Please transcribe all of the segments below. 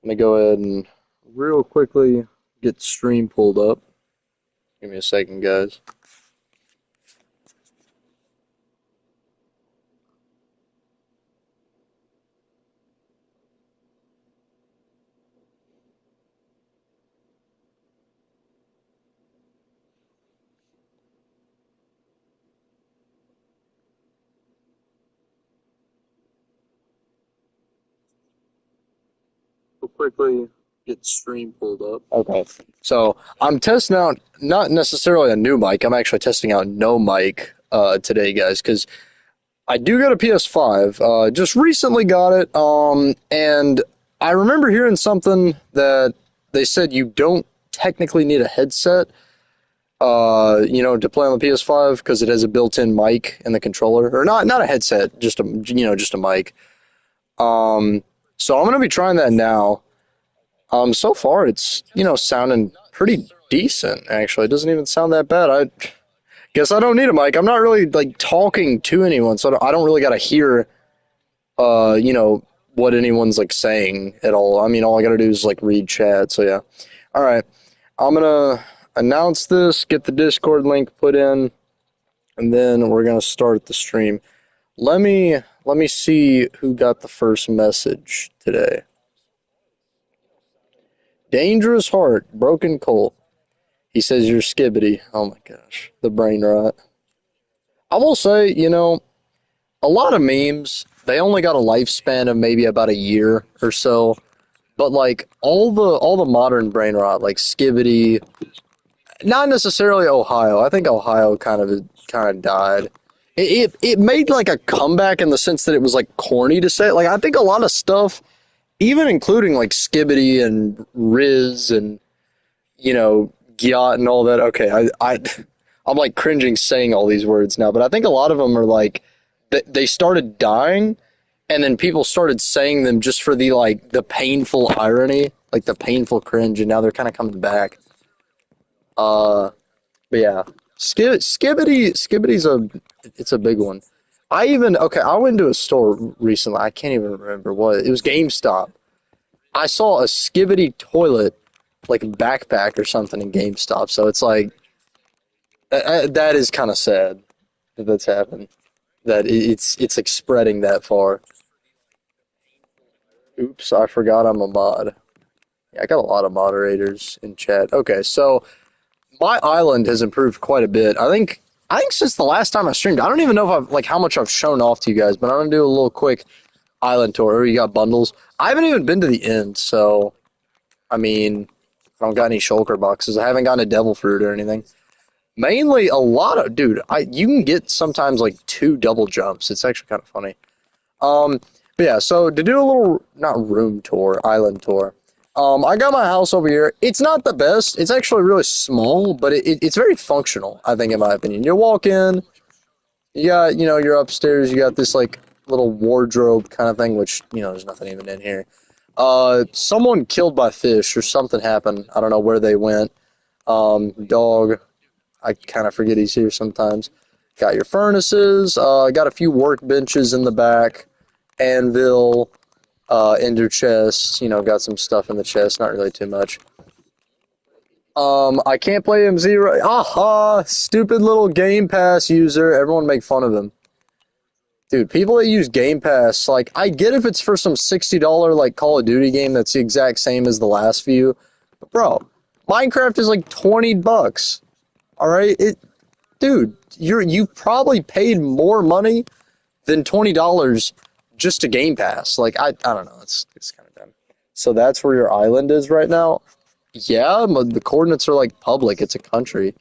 Let me go ahead and real quickly get the stream pulled up. Give me a second, guys. Real quickly get the stream pulled up. Okay. So I'm testing out not necessarily a new mic. I'm actually testing out no mic today, guys, because I do got a PS5. Just recently got it. And I remember hearing something that they said you don't technically need a headset, to play on the PS5 because it has a built-in mic in the controller, or not a headset, just a mic. So I'm gonna be trying that now. So far it's sounding pretty decent. Actually, it doesn't even sound that bad. I guess I don't need a mic. I'm not really like talking to anyone, so I don't really got to hear, what anyone's like saying at all. I mean, all I got to do is like read chat. So yeah. All right. I'm gonna announce this, get the Discord link put in, and then we're gonna start the stream. Let me see who got the first message today. Dangerous Heart, Broken Colt. He says you're skibbity. Oh my gosh, the brain rot. I will say, a lot of memes, they only got a lifespan of maybe about a year or so. But like all the modern brain rot, like skibbity, not necessarily Ohio. I think Ohio kind of died. It made like a comeback in the sense that it was like corny to say. Like I think a lot of stuff, even including like skibbity and Riz and Gyat and all that. Okay, I'm like cringing saying all these words now, but I think a lot of them are like they started dying, and then people started saying them just for the painful irony, like the painful cringe, and now they're kind of coming back. Uh, but yeah, Skibbity's it's a big one. I went to a store recently. I can't even remember what it was. GameStop. I saw a Skibbity toilet like backpack or something in GameStop. So it's like that is kind of sad that that's happened. That it's like spreading that far. Oops, I forgot I'm a mod. Yeah, I got a lot of moderators in chat. Okay, so my island has improved quite a bit. I think since the last time I streamed, I don't even know if I've like how much I've shown off to you guys, but I'm gonna do a little quick island tour. You got bundles. I haven't even been to the end, so I mean, I don't got any shulker boxes. I haven't gotten a devil fruit or anything. Mainly a lot of dude. You can get sometimes like 2 double jumps. It's actually kind of funny. Um, but yeah, so to do a little not room tour, island tour. I got my house over here. It's not the best. It's actually really small, but it's very functional, I think, in my opinion. You walk in, you got, you're upstairs, you got this like little wardrobe kind of thing, which, there's nothing even in here. Someone killed by fish or something happened. I don't know where they went. Dog, I kind of forget he's here sometimes. Got your furnaces, got a few workbenches in the back, anvil, ender chest, got some stuff in the chest, not really too much. I can't play M0. Aha! Stupid little Game Pass user. Everyone make fun of him. Dude, people that use Game Pass, like, I get if it's for some $60 like Call of Duty game that's the exact same as the last few. But bro, Minecraft is like $20. Alright? Dude, you've probably paid more money than $20 just to Game Pass. Like, I don't know. It's kind of dumb. So that's where your island is right now? Yeah, the coordinates are like public. It's a country. You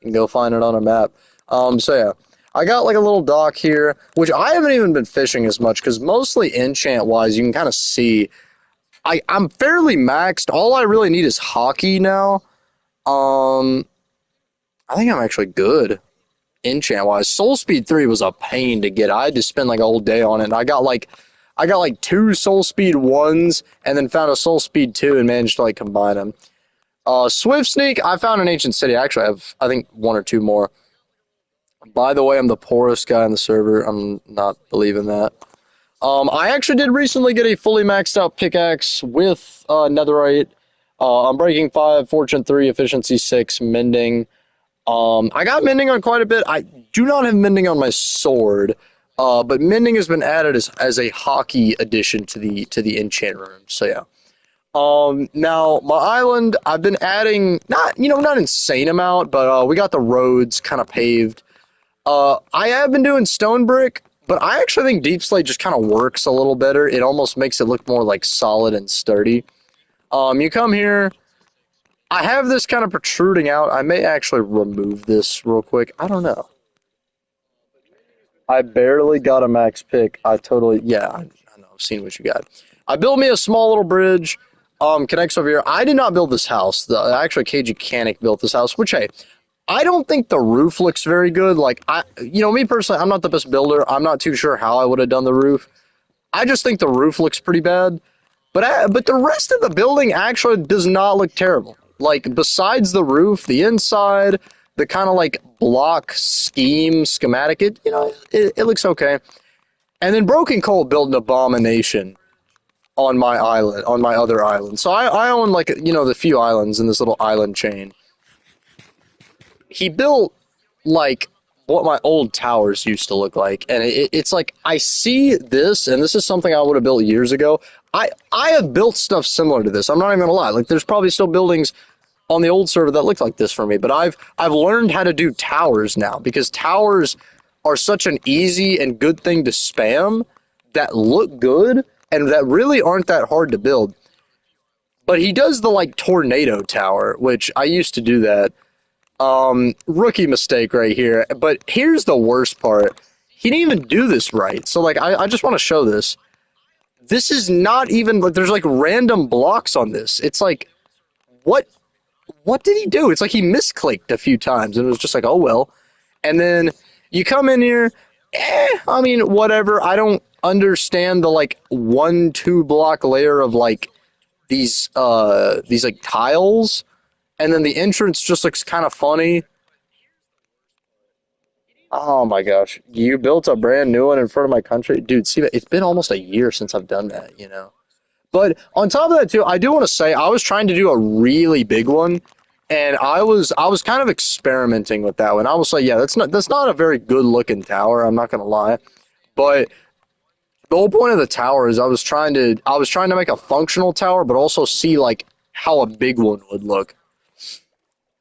can go find it on a map. So yeah, I got like a little dock here, which I haven't even been fishing as much because mostly enchant wise, you can kind of see. I'm fairly maxed. All I really need is hockey now. Um, I think I'm actually good enchant wise. Soul Speed 3 was a pain to get. I had to spend like a whole day on it. And I got like 2 Soul Speed 1s and then found a Soul Speed 2 and managed to like combine them. Swift Sneak, I found an ancient city. Actually, I have, I think, 1 or 2 more. By the way, I'm the poorest guy on the server. I'm not believing that. I actually did recently get a fully maxed out pickaxe with netherite. I'm breaking 5, fortune 3, efficiency 6, mending. I got mending on quite a bit. I do not have mending on my sword, but mending has been added as a hockey addition to the enchant room. So yeah. Now my island, I've been adding not insane amount, but we got the roads kind of paved. I have been doing stone brick, but I actually think deep slate just kind of works a little better. It almost makes it look more like solid and sturdy. You come here. I have this kind of protruding out. I may actually remove this real quick. I don't know. I barely got a max pick. Yeah, I know. I've seen what you got. I built me a small little bridge. Connects over here. I did not build this house. Actually, KG Canic built this house, which, hey, I don't think the roof looks very good. Me personally, I'm not the best builder. I'm not too sure how I would have done the roof. I just think the roof looks pretty bad. But the rest of the building actually does not look terrible. Like, besides the roof, the inside, the kind of like block schematic, it looks okay. And then Broken Coal built an abomination on my island, on my other island. So I own the few islands in this little island chain. He built like what my old towers used to look like, and it's like I see this, and this is something I would have built years ago. I have built stuff similar to this. I'm not even gonna lie. Like, there's probably still buildings on the old server that look like this for me, but I've learned how to do towers now because towers are such an easy and good thing to spam that look good and that really aren't that hard to build. But he does the like tornado tower, which I used to do that. Rookie mistake right here. But here's the worst part. He didn't even do this right. So like I just want to show this. This is not even like there's like random blocks on this. It's like what did he do? It's like he misclicked a few times and it was just like, oh well. And then you come in here, I mean, whatever. I don't understand the like 1-2 block layer of like these like tiles, and then the entrance just looks kind of funny. Oh my gosh. You built a brand new one in front of my country? Dude, see, it's been almost a year since I've done that, you know? But on top of that too, I do want to say I was trying to do a really big one, and I was kind of experimenting with that one. I was like, yeah, that's not a very good looking tower, I'm not gonna lie. But the whole point of the tower is I was trying to make a functional tower, but also see like how a big one would look.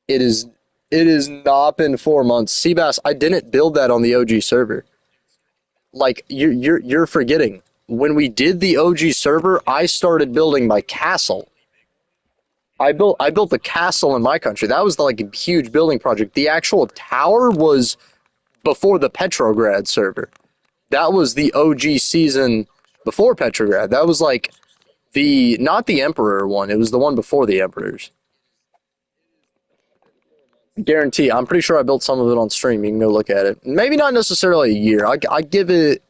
It is it has not been 4 months. Seabass, I didn't build that on the OG server. Like you're forgetting. When we did the OG server, I started building my castle. I built the castle in my country. That was the, like a huge building project. The actual tower was before the Petrograd server. That was the OG season before Petrograd. That was like the not the Emperor one. It was the one before the Emperors. Guarantee. I'm pretty sure I built some of it on stream. You can go look at it. Maybe not necessarily a year. I give it.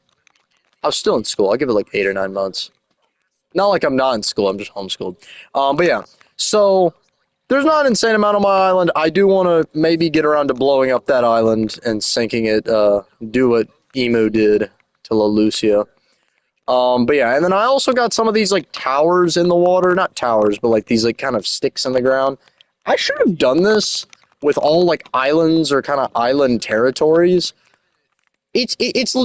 I was still in school. I give it like 8 or 9 months. Not like I'm not in school. I'm just homeschooled. But yeah. So there's not an insane amount on my island. I do want to maybe get around to blowing up that island and sinking it. Do what Emu did to La Lucia. But yeah, and then I also got some of these like towers in the water. Not towers, but like these like kind of sticks in the ground. I should have done this with all like islands or kind of island territories. It's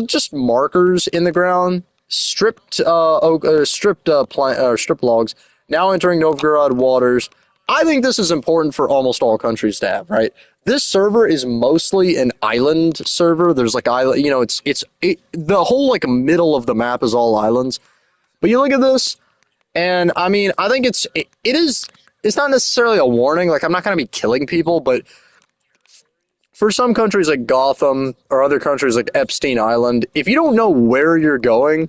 just markers in the ground, stripped oak, strip logs. Now entering Novgorod waters. I think this is important for almost all countries to have, right? This server is mostly an island server. There's like island, the whole like middle of the map is all islands. But you look at this, and I mean, I think it's not necessarily a warning. Like I'm not going to be killing people, but for some countries like Gotham or other countries like Epstein Island, if you don't know where you're going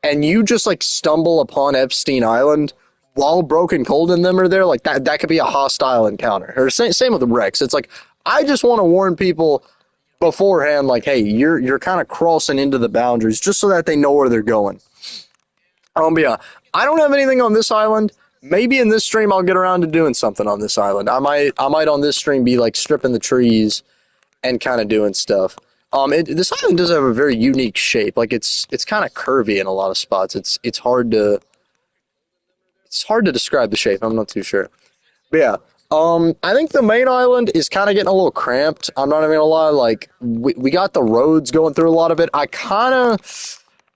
and you just like stumble upon Epstein Island while Broken Cold and them are there, like that could be a hostile encounter. Or same with the Rex. It's like I just want to warn people beforehand, like, hey, you're kind of crossing into the boundaries just so that they know where they're going. But yeah, I don't have anything on this island. Maybe in this stream I'll get around to doing something on this island. I might on this stream be like stripping the trees and kind of doing stuff. This island does have a very unique shape. Like it's kind of curvy in a lot of spots. It's hard to describe the shape. I'm not too sure. But yeah, I think the main island is kind of getting a little cramped. I'm not even gonna lie. Like we got the roads going through a lot of it.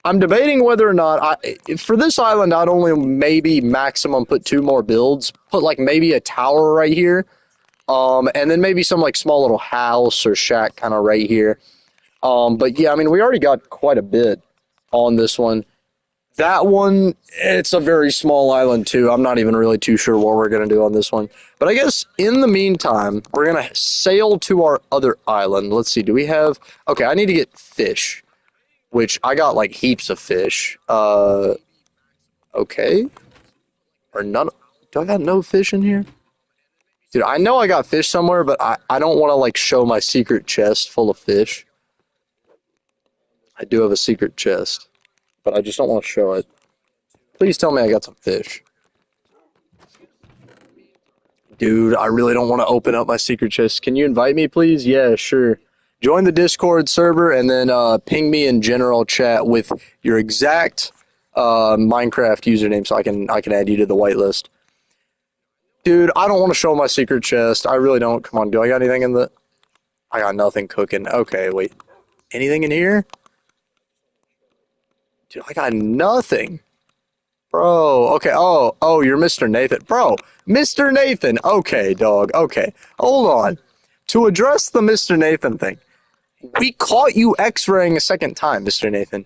I'm debating whether or not for this island I'd only maybe maximum put two more builds. Put like maybe a tower right here. And then maybe some like small little house or shack kind of right here. But yeah, I mean we already got quite a bit on this one. That one, it's a very small island too. I'm not even really too sure what we're going to do on this one. But I guess in the meantime, we're going to sail to our other island. Let's see, do we have... Okay, I need to get fish, which I got like heaps of fish. Okay. Or none... Do I got no fish in here? Dude, I know I got fish somewhere, but I don't want to like show my secret chest full of fish. I do have a secret chest, but I just don't want to show it. Please tell me I got some fish. Dude, I really don't want to open up my secret chest. Can you invite me, please? Yeah, sure. Join the Discord server and then ping me in general chat with your exact Minecraft username so I can add you to the whitelist. Dude, I don't want to show my secret chest. I really don't. Come on, do I got anything in the... I got nothing cooking. Okay, wait. Anything in here? Dude, I got nothing. Bro, okay. Oh, you're Mr. Nathan. Bro, Mr. Nathan. Okay, dog. Okay. Hold on. To address the Mr. Nathan thing, we caught you X-raying a second time, Mr. Nathan.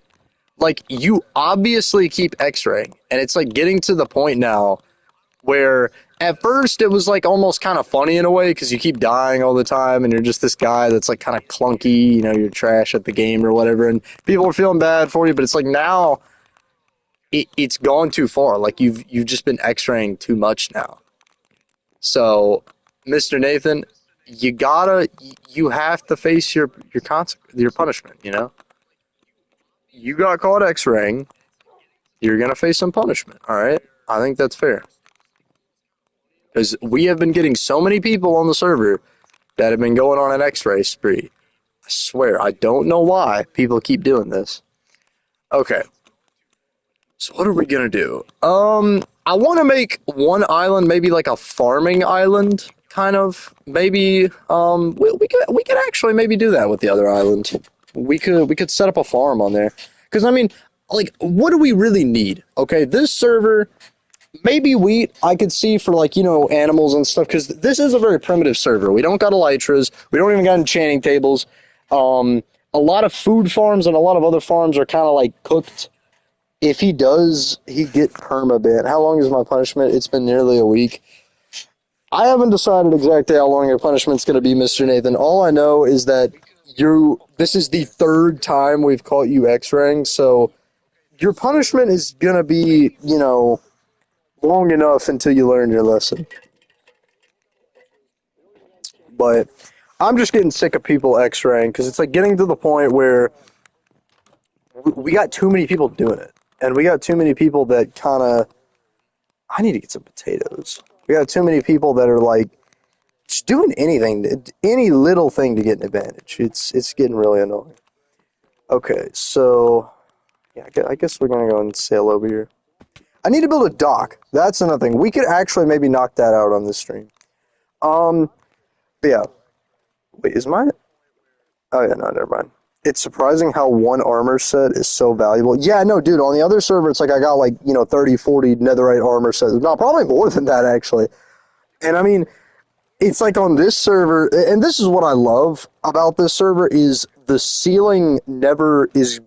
Like, you obviously keep X-raying, and it's like getting to the point now where at first it was like almost kind of funny in a way because you keep dying all the time and you're just this guy that's like kind of clunky, you know, you're trash at the game or whatever, and people are feeling bad for you, but it's like now it's gone too far. Like you've just been X-raying too much now. So, Mr. Nathan, you have to face your punishment. You know, you got caught X-raying. You're gonna face some punishment. All right, I think that's fair because we have been getting so many people on the server that have been going on an X-ray spree. I swear, I don't know why people keep doing this. Okay. So what are we gonna do? I want to make one island maybe like a farming island, kind of. Maybe we could actually maybe do that with the other island. We could set up a farm on there. Because I mean, like, what do we really need? Okay, this server, maybe wheat I could see for like, you know, animals and stuff. Because this is a very primitive server. We don't got elytras. We don't even got enchanting tables. A lot of food farms and a lot of other farms are kind of like cooked. If he does, he get permaban. How long is my punishment? It's been nearly a week. I haven't decided exactly how long your punishment's going to be, Mr. Nathan. All I know is that this is the third time we've caught you X-raying, so your punishment is going to be, you know, long enough until you learn your lesson. But I'm just getting sick of people X-raying because it's like getting to the point where we got too many people doing it. And we got too many people that kind of... I need to get some potatoes. We got too many people that are like just doing anything, any little thing to get an advantage. It's getting really annoying. Okay, so yeah, I guess we're gonna go and sail over here. I need to build a dock. That's another thing. We could actually maybe knock that out on this stream. But yeah. Wait, is mine? Oh yeah, no, never mind. It's surprising how one armor set is so valuable. Yeah, no, dude, on the other server, it's like I got like, you know, 30, 40 netherite armor sets. No, probably more than that, actually. And I mean, it's like on this server, and this is what I love about this server, is the ceiling never is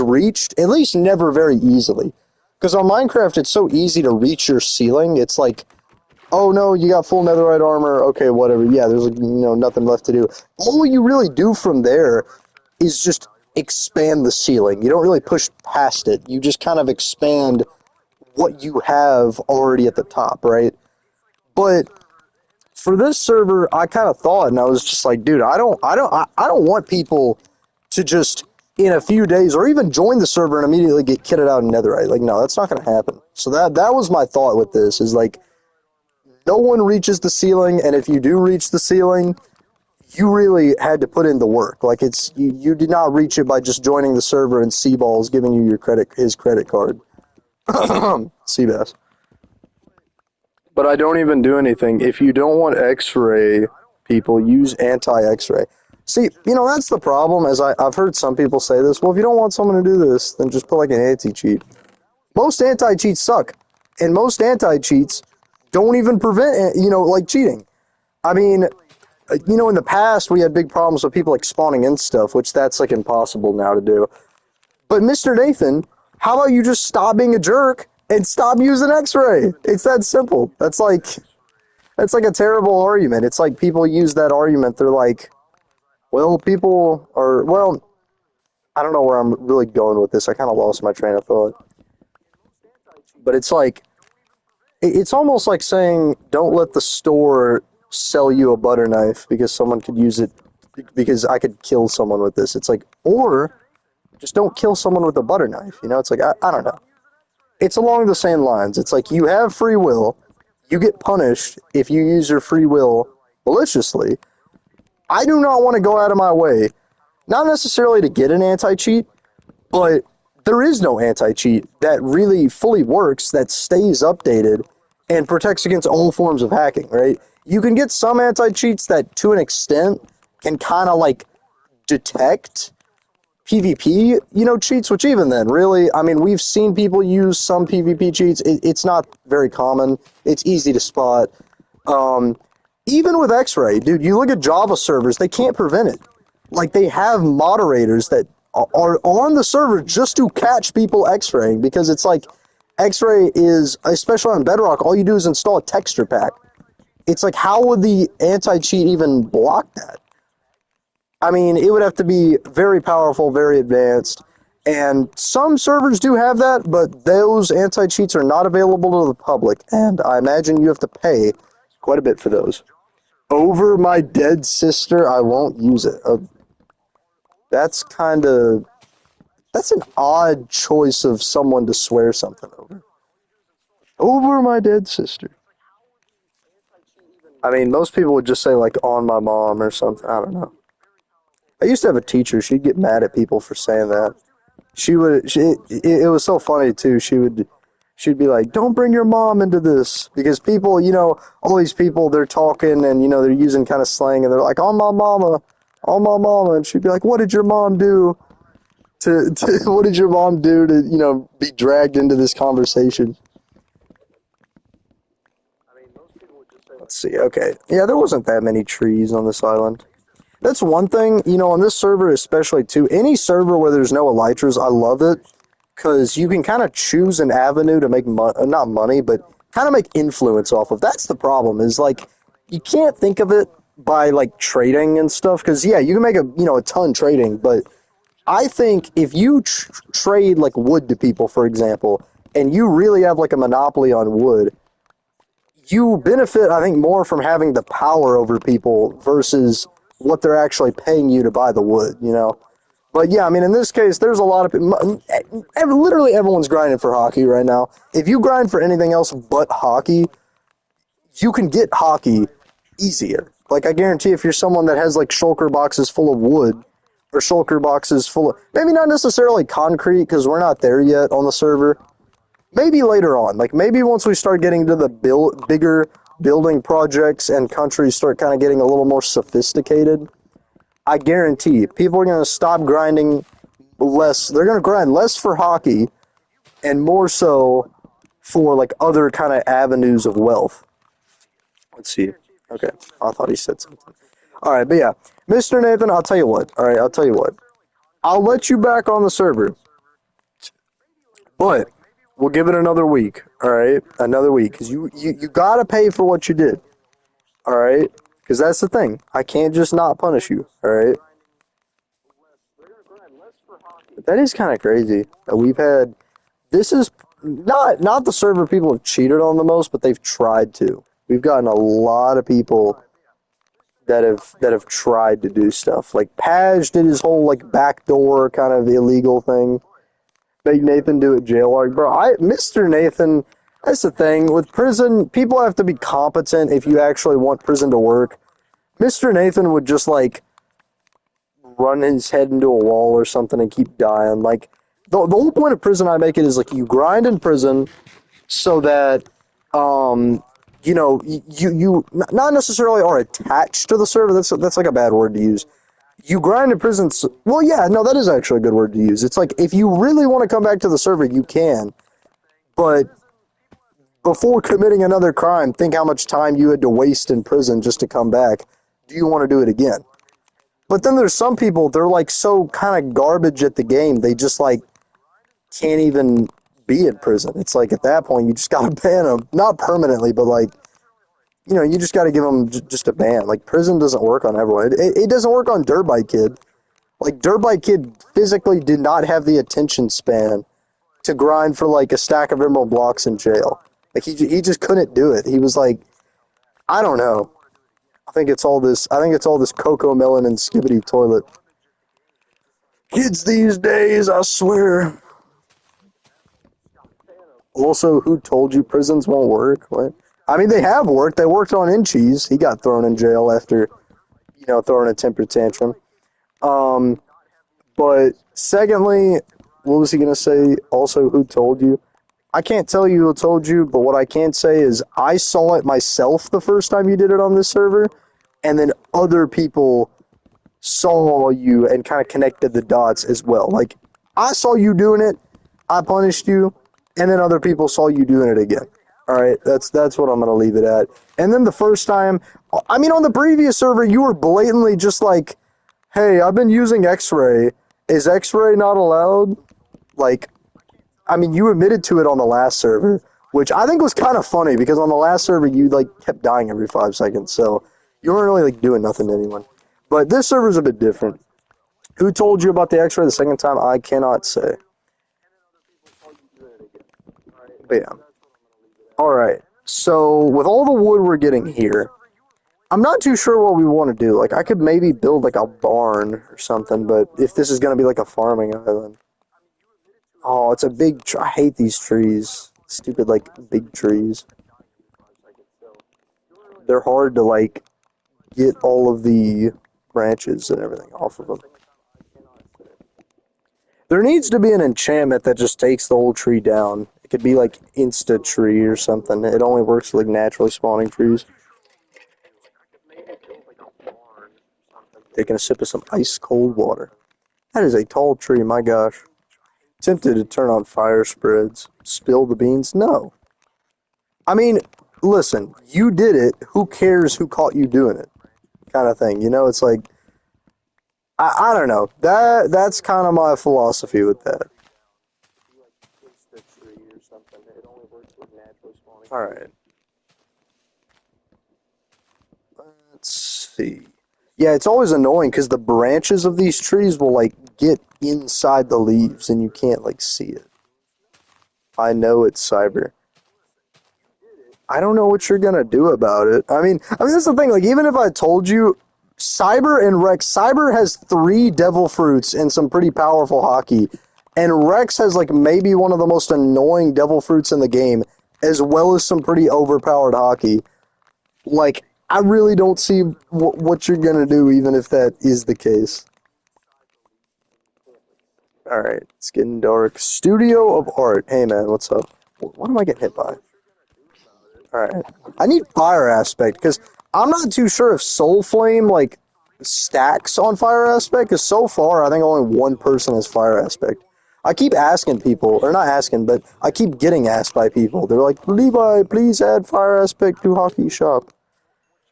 reached, at least never very easily. Because on Minecraft, it's so easy to reach your ceiling. It's like, oh no, you got full netherite armor, okay, whatever. Yeah, there's like, you know, nothing left to do. All you really do from there is just expand the ceiling. You don't really push past it. You just kind of expand what you have already at the top, right? But for this server, I kind of thought, and I was just like, dude, I don't want people to just in a few days or even join the server and immediately get kitted out in netherite. Like, no, that's not going to happen. So that was my thought with this, is like, no one reaches the ceiling, and if you do reach the ceiling, you really had to put in the work. Like you did not reach it by just joining the server and Seaball's giving you his credit card. Seabass. But I don't even do anything. If you don't want X-ray, people use anti-X-ray. See, that's the problem. As I've heard some people say this. Well, if you don't want someone to do this, then just put like an anti-cheat. Most anti-cheats suck, and most anti-cheats don't even prevent like cheating. I mean, in the past we had big problems with people like spawning in stuff, which that's like impossible now to do. But Mr. Nathan, how about you just stop being a jerk and stop using X-ray? It's that simple. That's like a terrible argument. It's like people use that argument. They're like, well, I don't know where I'm really going with this. I kind of lost my train of thought. But it's like, it's almost like saying, don't let the store sell you a butter knife because someone could use it, because I could kill someone with this. It's like, or just don't kill someone with a butter knife. It's like, I don't know. It's along the same lines. It's like you have free will. You get punished if you use your free will maliciously. I do not want to go out of my way, not necessarily to get an anti-cheat, but there is no anti-cheat that really fully works, that stays updated, and protects against all forms of hacking, right? You can get some anti-cheats that, to an extent, can kind of like detect PvP, cheats, which even then, really, I mean, we've seen people use some PvP cheats. It's not very common. It's easy to spot. Even with X-Ray, dude, you look at Java servers, they can't prevent it. Like, they have moderators that are on the server just to catch people X-raying, because it's like, X-Ray is, especially on Bedrock, all you do is install a texture pack. It's like, how would the anti-cheat even block that? I mean, it would have to be very powerful, very advanced, and some servers do have that, but those anti-cheats are not available to the public, and I imagine you have to pay quite a bit for those. Over my dead sister, I won't use it. That's an odd choice of someone to swear something over. Over my dead sister. I mean, most people would just say, like, on my mom or something. I don't know. I used to have a teacher. She'd get mad at people for saying that. It was so funny, too. She'd be like, don't bring your mom into this. Because people, all these people, they're talking and, they're using kind of slang. And they're like, on my mama, on my mama. And she'd be like, what did your mom do what did your mom do to, be dragged into this conversation? Let's see. Okay. Yeah, there wasn't that many trees on this island. That's one thing, on this server especially, too. Any server where there's no elytras, I love it. Because you can kind of choose an avenue to make not money, but kind of make influence off of. That's the problem, is, like, you can't think of it by, like, trading and stuff. Because, yeah, you can make a ton trading, but I think if you trade, like, wood to people, for example, and you really have, like, a monopoly on wood, you benefit, I think, more from having the power over people versus what they're actually paying you to buy the wood, But yeah, I mean, in this case, there's a lot of people, literally everyone's grinding for hockey right now. If you grind for anything else but hockey, you can get hockey easier. Like, I guarantee if you're someone that has, like, shulker boxes full of wood, or shulker boxes full of, maybe not necessarily concrete, because we're not there yet on the server. Maybe later on, like, maybe once we start getting to the bigger building projects and countries start kind of getting a little more sophisticated, I guarantee people are going to stop grinding less. They're going to grind less for hockey and more so for, like, other kind of avenues of wealth. Let's see. Okay, I thought he said something. All right, but yeah, Mr. Nathan, I'll tell you what. All right, I'll tell you what. I'll let you back on the server, but we'll give it another week. All right, another week, because you gotta pay for what you did. All right, because that's the thing. I can't just not punish you. All right. But that is kind of crazy that we've had. This is not the server people have cheated on the most, but they've tried to. We've gotten a lot of people that have tried to do stuff. Like Paj did his whole, like, backdoor kind of illegal thing. Make Nathan do it jail arc. Bro, Mr. Nathan, that's the thing. With prison, people have to be competent if you actually want prison to work. Mr. Nathan would just like run his head into a wall or something and keep dying. Like the whole point of prison, I make it is like you grind in prison so that um you not necessarily are attached to the server. That's like a bad word to use. You grind in prison. Well, yeah, no, that is actually a good word to use. It's like if you really want to come back to the server, you can, but before committing another crime, think how much time you had to waste in prison just to come back. Do you want to do it again? But then there's some people, they're like so kind of garbage at the game, they just like can't even be in prison. It's like at that point, you just gotta ban them. Not permanently, but like, you just gotta give them just a ban. Like, prison doesn't work on everyone. It doesn't work on Dirt Bike Kid. Like, Dirt Bike Kid physically did not have the attention span to grind for like a stack of emerald blocks in jail. Like, he just couldn't do it. He was like, I don't know. I think it's all this Cocoa Melon and Skibbity Toilet. Kids these days, I swear. Also, who told you prisons won't work? What? I mean, they have worked. They worked on Inchies. He got thrown in jail after, throwing a temper tantrum. Um, but secondly, what was he going to say? Also, who told you? I can't tell you who told you, but what I can say is I saw it myself the first time you did it on this server, and then other people saw you and kind of connected the dots as well. Like, I saw you doing it, I punished you, and then other people saw you doing it again. All right, that's what I'm gonna leave it at. And then the first time, I mean, on the previous server, you were blatantly just like, "Hey, I've been using X-ray. Is X-ray not allowed?" Like, I mean, you admitted to it on the last server, which I think was kind of funny because on the last server you like kept dying every 5 seconds, so you weren't really like doing nothing to anyone. But this server's a bit different. Who told you about the X-ray the second time? I cannot say. But yeah. Alright. So with all the wood we're getting here, I'm not too sure what we want to do. Like, I could maybe build like a barn or something, but if this is going to be like a farming island. Oh, it's a big I hate these trees. Stupid, like, big trees. They're hard to, like, get all of the branches and everything off of them. There needs to be an enchantment that just takes the whole tree down. It could be like Insta Tree or something. It only works with like naturally spawning trees. Taking a sip of some ice cold water. That is a tall tree, my gosh. Tempted to turn on fire spreads. Spill the beans? No. I mean, listen, you did it. Who cares who caught you doing it? Kind of thing. It's like, I don't know. That's kind of my philosophy with that. Alright. Let's see. Yeah, it's always annoying because the branches of these trees will, like, get inside the leaves and you can't, like, see it. I know it's cyber. I don't know what you're gonna do about it. I mean that's the thing. Like, even if I told you, Cyber has 3 devil fruits and some pretty powerful hockey, and Rex has like maybe one of the most annoying devil fruits in the game, as well as some pretty overpowered hockey. Like, I really don't see what you're gonna do, even if that is the case. All right, it's getting dark. Studio of Art. Hey man, what's up? What am I getting hit by? Alright. I need fire aspect, because I'm not too sure if Soul Flame, like, stacks on fire aspect, because so far I think only one person has fire aspect. I keep asking people, or not asking, but I keep getting asked by people. They're like, "Levi, please add fire aspect to Hockey Shop."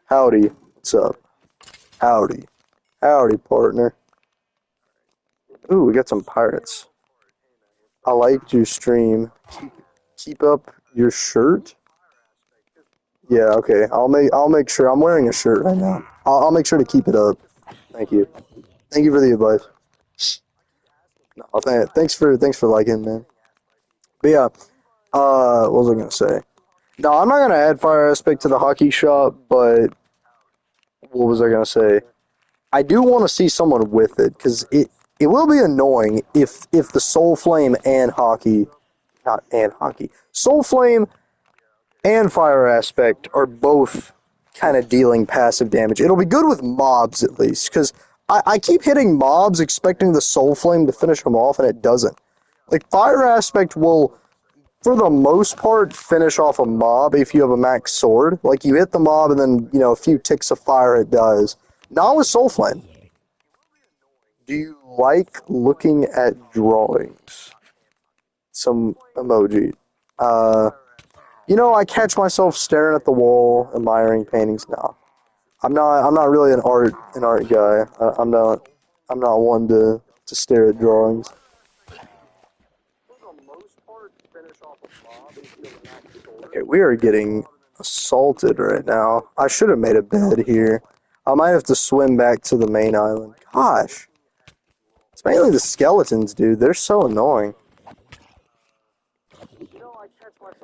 Howdy. What's up? Howdy. Howdy, partner. Ooh, we got some pirates. I liked your stream. Keep up your shirt? Yeah, okay. I'll make sure. I'm wearing a shirt right now. I'll make sure to keep it up. Thank you. Thank you for the advice. No, thanks for liking, man. But yeah, what was I gonna say? No, I'm not gonna add fire aspect to the hockey shop, but what was I gonna say? I do want to see someone with it, because it will be annoying if the Soul Flame and hockey, not and hockey, Soul Flame and fire aspect are both kind of dealing passive damage. It'll be good with mobs at least, because I keep hitting mobs expecting the Soul Flame to finish them off, and it doesn't. Like, Fire Aspect will, for the most part, finish off a mob if you have a max sword. Like, you hit the mob, and then, you know, a few ticks of fire it does. Not with Soul Flame. Do you like looking at drawings? Some emoji. You know, I catch myself staring at the wall, admiring paintings now. I'm not really an art guy. I'm not one to stare at drawings. Okay, we are getting assaulted right now. I should have made a bed here. I might have to swim back to the main island. Gosh. It's mainly the skeletons, dude. They're so annoying.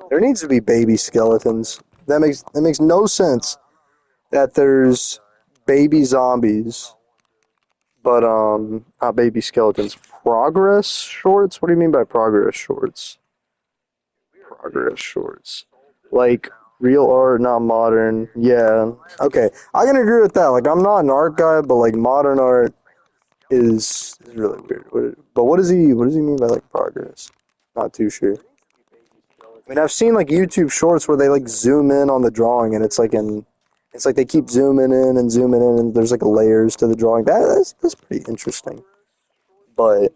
There needs to be baby skeletons. That makes no sense that there's baby zombies, but not baby skeletons. Progress shorts? What do you mean by progress shorts? Progress shorts. Like real art, not modern. Yeah. Okay. I can agree with that. Like I'm not an art guy, but like modern art is really weird. But what does he mean by like progress? Not too sure. I mean, I've seen like YouTube shorts where they like zoom in on the drawing, and it's like they keep zooming in and zooming in, and there's like layers to the drawing. That's pretty interesting. But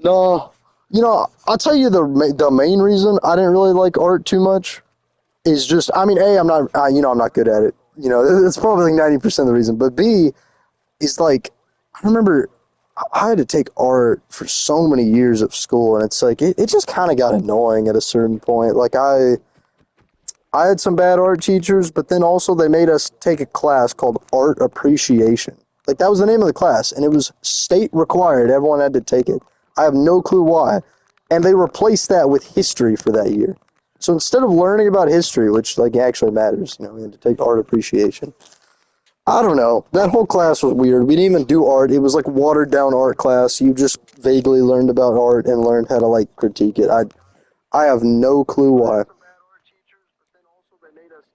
no, you know, I'll tell you the main reason I didn't really like art too much is just, I mean, A, I'm not, I'm not good at it. You know, that's probably like 90% of the reason. But B, is like, I remember I had to take art for so many years of school, and it's like, it just kind of got annoying at a certain point. Like, I had some bad art teachers, but then also they made us take a class called Art Appreciation. Like, that was the name of the class, and it was state required. Everyone had to take it. I have no clue why. And they replaced that with history for that year. So instead of learning about history, which, like, actually matters, we had to take Art Appreciation. I don't know. That whole class was weird. We didn't even do art. It was like watered down art class. You just vaguely learned about art and learned how to like critique it. I have no clue why.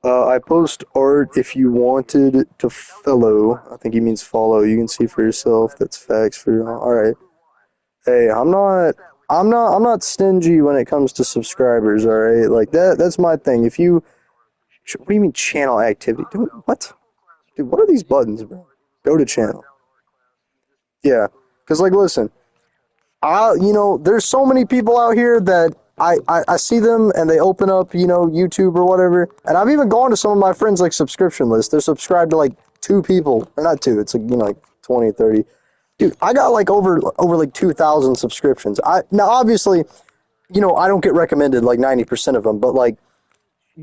I post art if you wanted to follow. I think he means follow. You can see for yourself. That's facts for you. All right. Hey, I'm not stingy when it comes to subscribers. All right, like that's my thing. If you, what do you mean channel activity? Dude, what? Dude, what are these buttons, bro? Go to channel. Yeah, because like, listen, there's so many people out here that I see them and they open up, YouTube or whatever, and I've even gone to some of my friends' like subscription list. They're subscribed to like two people, or not two. It's like like 20, 30. Dude, I got like over like 2,000 subscriptions. Now obviously, I don't get recommended like 90% of them, but like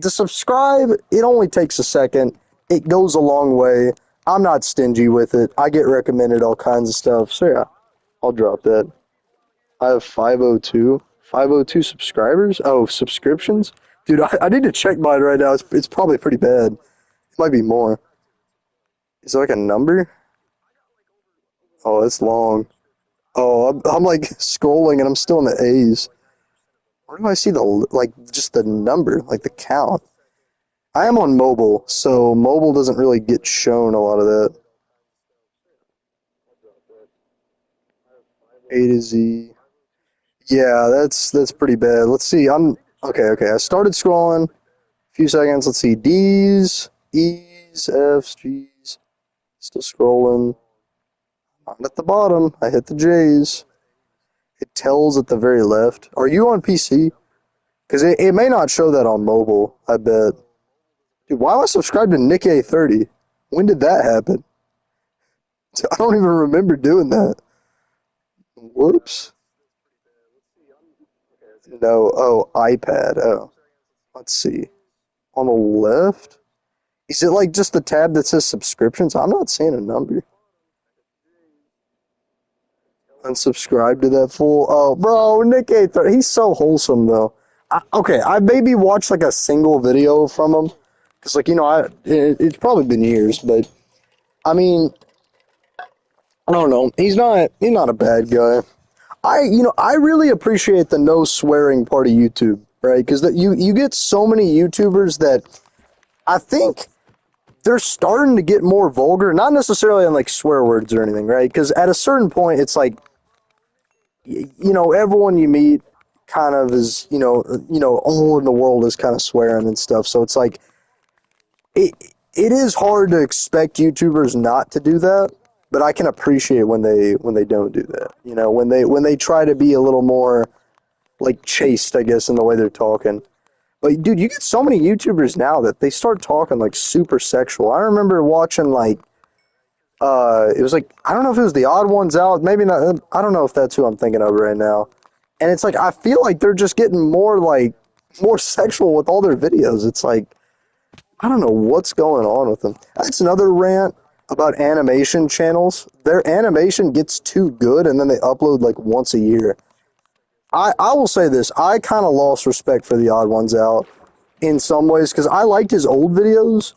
to subscribe, it only takes a second. It goes a long way. I'm not stingy with it. I get recommended all kinds of stuff. So yeah, I'll drop that. I have 502 subscribers. Oh, subscriptions? Dude, I need to check mine right now. It's probably pretty bad. It might be more. Is it like a number? Oh, that's long. Oh, I'm like scrolling and I'm still in the A's. Where do I see just the number, like the count? I am on mobile, so mobile doesn't really get shown a lot of that. A to Z. Yeah, that's pretty bad. Let's see. Okay. I started scrolling. A few seconds. Let's see. D's, E's, F's, G's. Still scrolling. I'm at the bottom. I hit the J's. It tells at the very left. Are you on PC? Because it may not show that on mobile, I bet. Dude, why am I subscribed to Nick A30? When did that happen? I don't even remember doing that. Whoops. No, oh, iPad. Oh, let's see. On the left? Is it like just the tab that says subscriptions? I'm not seeing a number. Unsubscribe to that fool. Oh, bro, Nick A30. He's so wholesome, though. Okay, I maybe watched like a single video from him. Because, like, it's probably been years, but I mean, I don't know. He's not a bad guy. I really appreciate the no swearing part of YouTube, right? Because you get so many YouTubers that I think they're starting to get more vulgar, not necessarily on like swear words or anything, right? Because at a certain point, it's like, everyone you meet kind of is, all in the world is kind of swearing and stuff. So it's like, it, it is hard to expect YouTubers not to do that, but I can appreciate when they don't do that. When they try to be a little more like chaste, I guess, in the way they're talking. But dude, you get so many YouTubers now that they start talking like super sexual. I remember watching like it was like I don't know if it was the Odd Ones Out, maybe not. I don't know if that's who I'm thinking of right now. And it's like I feel like they're just getting more sexual with all their videos. It's like I don't know what's going on with them. That's another rant about animation channels. Their animation gets too good and then they upload like once a year. I will say this, I kind of lost respect for the Odd Ones Out in some ways because I liked his old videos.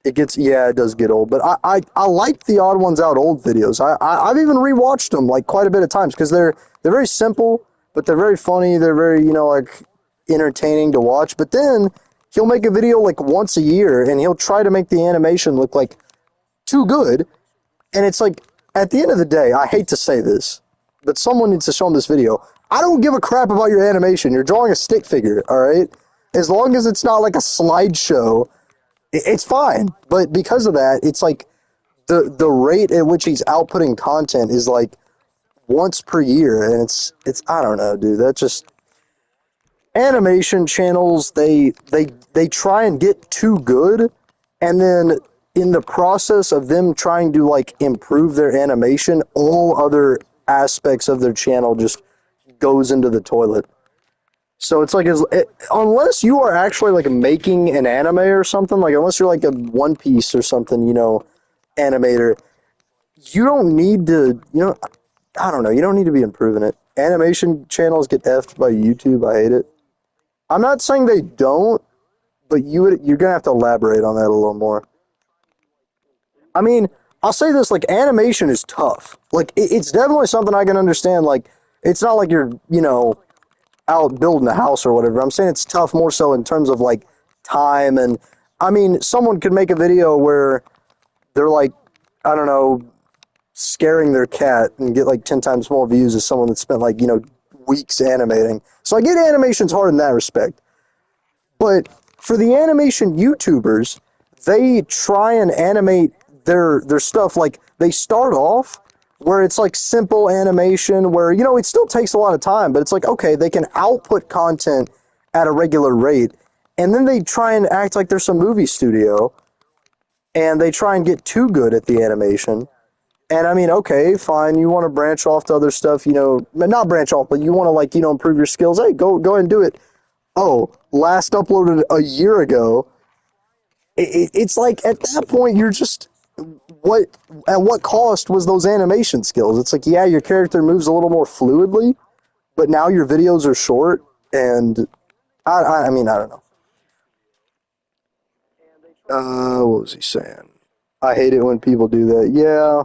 Yeah, it does get old, but I like the Odd Ones Out old videos. I've even rewatched them like quite a bit of times because they're very simple, but they're very funny. They're very like entertaining to watch. But then he'll make a video like once a year, and he'll try to make the animation look like too good. And it's like at the end of the day, I hate to say this, but someone needs to show him this video. I don't give a crap about your animation. You're drawing a stick figure, all right? As long as it's not like a slideshow, it's fine. But because of that, it's like the rate at which he's outputting content is like once per year, and it's I don't know, dude. That just animation channels they try and get too good, and then in the process of them trying to like improve their animation, all other aspects of their channel just goes into the toilet. So it's like unless you are actually like making an anime or something, like unless you're like a One Piece or something, animator, you don't need to, I don't know, you don't need to be improving it. Animation channels get effed by YouTube. I hate it. I'm not saying they don't, but you're gonna have to elaborate on that a little more. I mean, I'll say this: like animation is tough. Like it's definitely something I can understand. Like it's not like you're out building a house or whatever. I'm saying it's tough more so in terms of like time and I mean, someone could make a video where they're like, I don't know, scaring their cat and get like 10 times more views as someone that spent like, weeks animating. So I get animation's hard in that respect. But for the animation YouTubers, they try and animate their stuff like they start off where it's like simple animation where it still takes a lot of time, but it's like okay, they can output content at a regular rate, and then they try and act like they're some movie studio and they try and get too good at the animation. And I mean, okay, fine, you want to branch off to other stuff, not branch off, but you want to like, improve your skills. Hey, go ahead and do it. Oh, last uploaded a year ago. It's like at that point you're just what at what cost was those animation skills? It's like yeah, your character moves a little more fluidly, but now your videos are short, and I mean I don't know. What was he saying? I hate it when people do that. Yeah,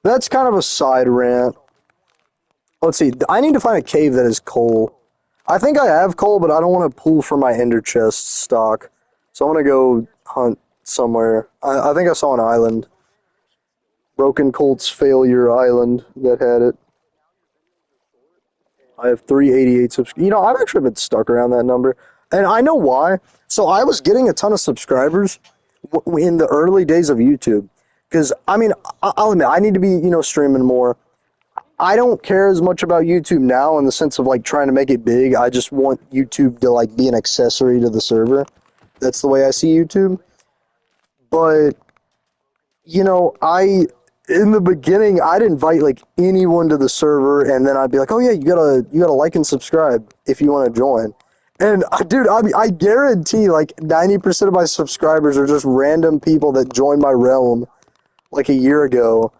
that's kind of a side rant. Let's see. I need to find a cave that has coal. I think I have coal, but I don't want to pull from my ender chest stock. So I'm going to go hunt somewhere. I think I saw an island. Broken Colt's Failure Island that had it. I have 388 subscribers. I've actually been stuck around that number. And I know why. So I was getting a ton of subscribers in the early days of YouTube. Because, I mean, I'll admit, I need to be, streaming more. I don't care as much about YouTube now in the sense of like trying to make it big. I just want YouTube to like be an accessory to the server. That's the way I see YouTube. But I in the beginning I'd invite like anyone to the server, and then I'd be like, oh yeah, you gotta like and subscribe if you want to join. And dude, I guarantee like 90% of my subscribers are just random people that joined my realm like a year ago,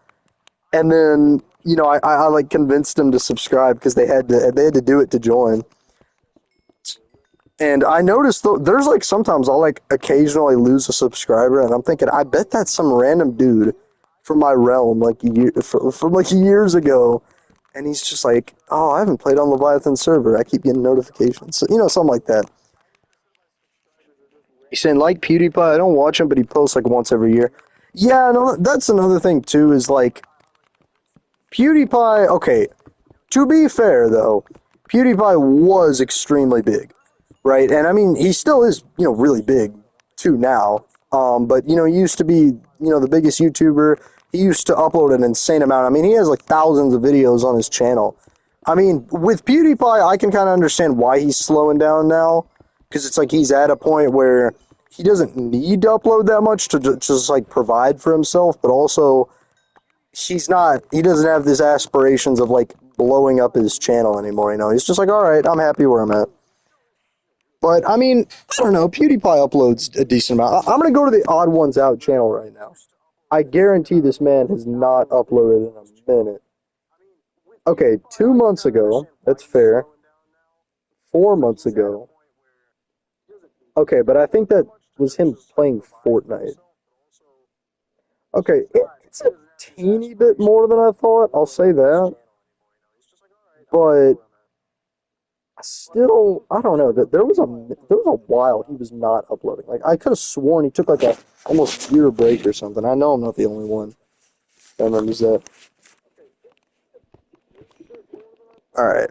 and then I like convinced them to subscribe because they had to do it to join. And I noticed there's like sometimes I'll like occasionally lose a subscriber, and I'm thinking I bet that's some random dude from my realm like from like years ago, and he's just like, oh, I haven't played on Leviathan server. I keep getting notifications, so, something like that. He's saying like PewDiePie. I don't watch him, but he posts like once every year. Yeah, no, that's another thing too. Is like PewDiePie. Okay, to be fair though, PewDiePie was extremely big, right? And I mean, he still is, really big too now. But he used to be, the biggest YouTuber. He used to upload an insane amount. I mean, he has like thousands of videos on his channel. I mean, with PewDiePie, I can kind of understand why he's slowing down now, because it's like he's at a point where he doesn't need to upload that much to just like provide for himself, but also he doesn't have these aspirations of like blowing up his channel anymore. He's just like, all right, I'm happy where I'm at. But I mean, I don't know. PewDiePie uploads a decent amount. I'm gonna go to the Odd Ones Out channel right now. I guarantee this man has not uploaded in a minute. Okay, 2 months ago, that's fair. 4 months ago, okay, but I think that was him playing Fortnite. Okay, it's a teeny bit more than I thought. I'll say that, but still, I don't know. That there was a while he was not uploading. Like I could have sworn he took like a almost year break or something. I know I'm not the only one that remembers that. All right,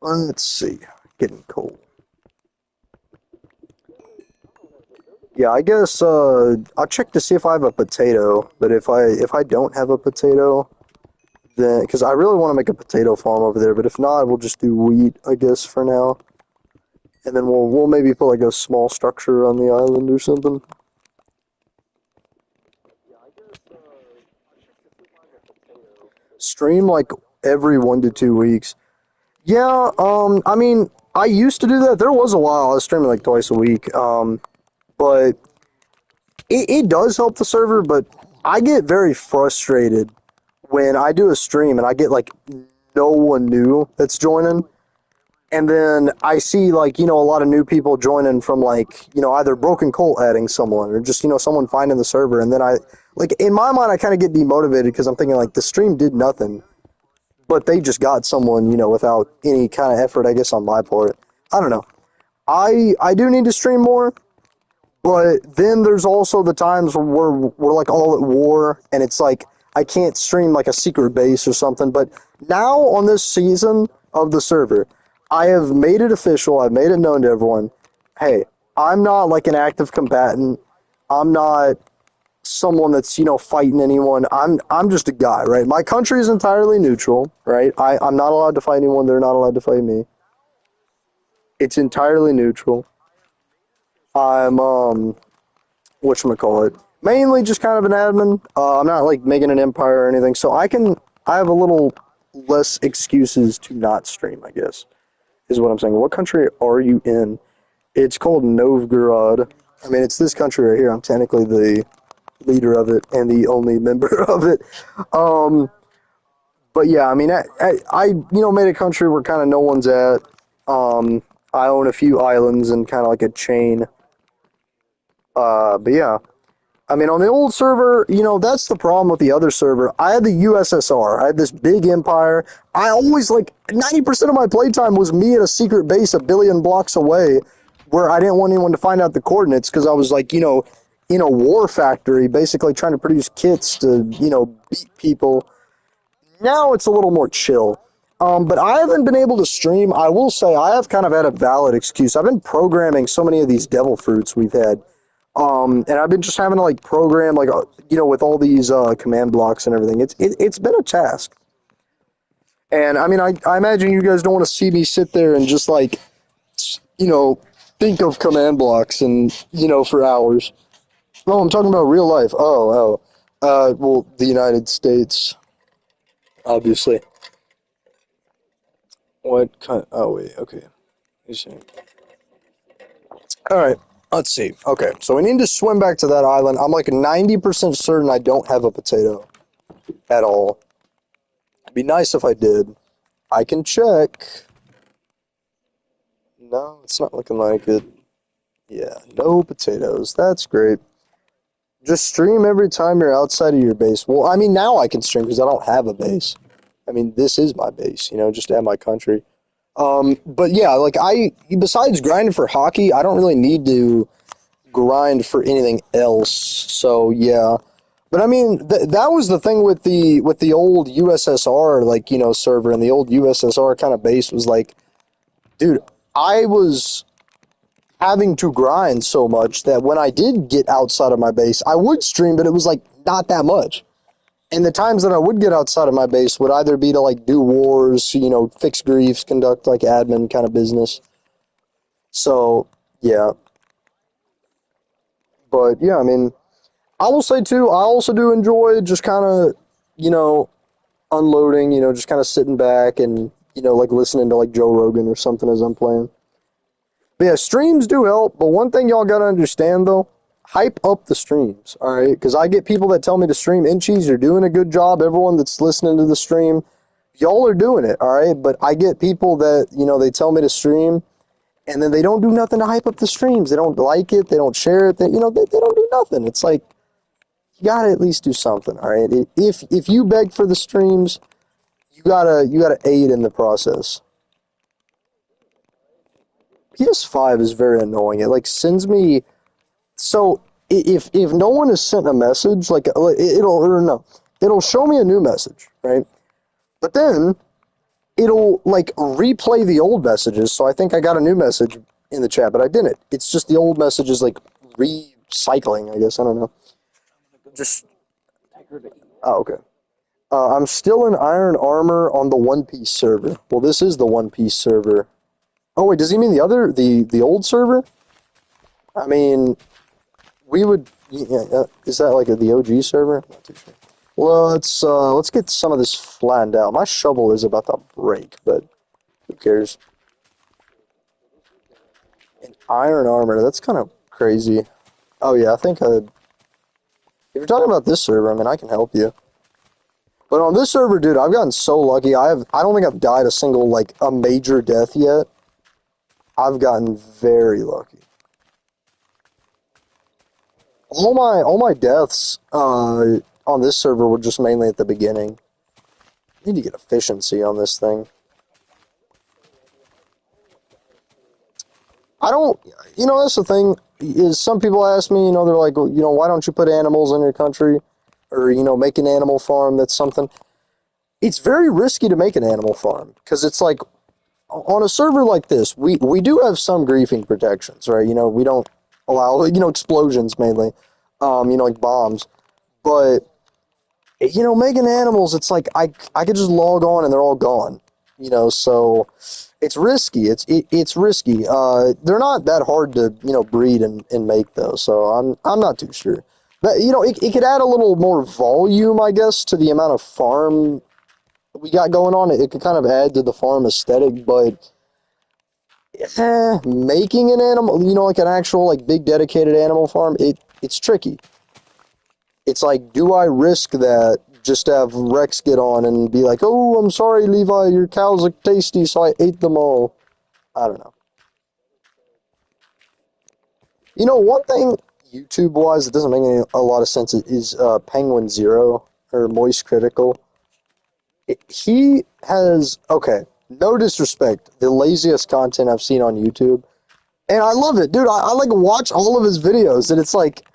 let's see. Getting cold. Yeah, I guess I'll check to see if I have a potato. But if I don't have a potato, then because I really want to make a potato farm over there. But if not, we'll just do wheat, I guess, for now. And then we'll maybe put like a small structure on the island or something. Stream like every 1 to 2 weeks. Yeah, I mean, I used to do that. There was a while I was streaming like twice a week. But it does help the server, but I get very frustrated when I do a stream and I get like no one new that's joining. And then I see like, a lot of new people joining from like, either Broken Colt adding someone or just, someone finding the server. And then like in my mind, I kind of get demotivated because I'm thinking like the stream did nothing, but they just got someone, without any kind of effort, I guess, on my part. I don't know. I do need to stream more, but then there's also the times where we're like all at war and it's like I can't stream like a secret base or something. But now on this season of the server, I have made it official. I've made it known to everyone. Hey, I'm not like an active combatant. I'm not someone that's fighting anyone. I'm just a guy, right? My country is entirely neutral, right? I'm not allowed to fight anyone. They're not allowed to fight me. It's entirely neutral. I'm whatchamacallit, mainly just kind of an admin. I'm not like making an empire or anything, so I have a little less excuses to not stream, I guess, is what I'm saying. What country are you in? It's called Novgorod. I mean, it's this country right here. I'm technically the leader of it and the only member of it. Um, but yeah, I mean, I made a country where kind of no one's at. Um, I own a few islands and kind of like a chain. But yeah, I mean, on the old server, that's the problem with the other server. I had the USSR. I had this big empire. I always, like, 90% of my playtime was me at a secret base a billion blocks away where I didn't want anyone to find out the coordinates because I was, like, in a war factory basically trying to produce kits to, beat people. Now it's a little more chill. But I haven't been able to stream. I will say I have kind of had a valid excuse. I've been programming so many of these devil fruits we've had. And I've been just having to like program like with all these command blocks and everything. It's been a task. And I mean I imagine you guys don't want to see me sit there and just like you know think of command blocks and for hours. No, I'm talking about real life. Well, the United States, obviously. What kind? Oh wait, okay. All right. Let's see. Okay, so we need to swim back to that island. I'm like 90% certain I don't have a potato at all. It'd be nice if I did. I can check. No, it's not looking like it. Yeah, no potatoes. That's great. Just stream every time you're outside of your base. Well, I mean, now I can stream because I don't have a base. I mean, this is my base, just at my country. But yeah, like besides grinding for hockey, I don't really need to grind for anything else. So yeah, but I mean that was the thing with the old USSR like server, and the old USSR kind of base was like, dude, I was having to grind so much that when I did get outside of my base, I would stream, but it was like not that much. And the times that I would get outside of my base would either be to like do wars, fix griefs, conduct like admin kind of business. So yeah, but yeah, I mean, I will say too, I also do enjoy just kind of, you know, unloading, just kind of sitting back and, like listening to like Joe Rogan or something as I'm playing. But yeah, streams do help. But one thing y'all gotta understand though, hype up the streams, all right? Because I get people that tell me to stream. Inchies, you're doing a good job. Everyone that's listening to the stream, y'all are doing it, all right? But I get people that, they tell me to stream, and then they don't do nothing to hype up the streams. They don't like it. They don't share it. They don't do nothing. It's like, you gotta at least do something, all right? If you beg for the streams, you gotta aid in the process. PS5 is very annoying. It like sends me so if no one has sent a message, like it'll show me a new message, right? But then it'll like replay the old messages. So I think I got a new message in the chat, but I didn't. It's just the old messages like recycling, I guess. I don't know. Just oh, okay. I'm still in Iron Armor on the One Piece server. Well, this is the One Piece server. Oh wait, does he mean the old server? I mean, we would. Yeah, is that like the OG server? I'm not too sure. Well, let's get some of this flattened out. My shovel is about to break, but who cares? And iron armor, that's kind of crazy. Oh yeah, I think if you're talking about this server, I mean, I can help you. But on this server, dude, I've gotten so lucky. I don't think I've died a single like a major death yet. I've gotten very lucky. All my deaths on this server were just mainly at the beginning. I need to get efficiency on this thing. I don't, that's the thing, is some people ask me, they're like, why don't you put animals in your country? Or, make an animal farm that's something. It's very risky to make an animal farm, because it's like, on a server like this, we do have some griefing protections, right? We don't allow, explosions mainly, like bombs. But, making animals, it's like, I could just log on and they're all gone, so it's risky. It's risky. They're not that hard to breed and make though, so I'm not too sure. But it could add a little more volume, I guess, to the amount of farm we got going on. It could kind of add to the farm aesthetic, but making an animal, like an actual like big dedicated animal farm, it's tricky. It's like, do I risk that just to have Rex get on and be like, oh, I'm sorry, Levi, your cows look tasty, so I ate them all. I don't know. One thing YouTube-wise that doesn't make a lot of sense is Penguin Zero or Moist Critical. He has, okay, no disrespect, the laziest content I've seen on YouTube. And I love it, dude. I like watch all of his videos, and it's like,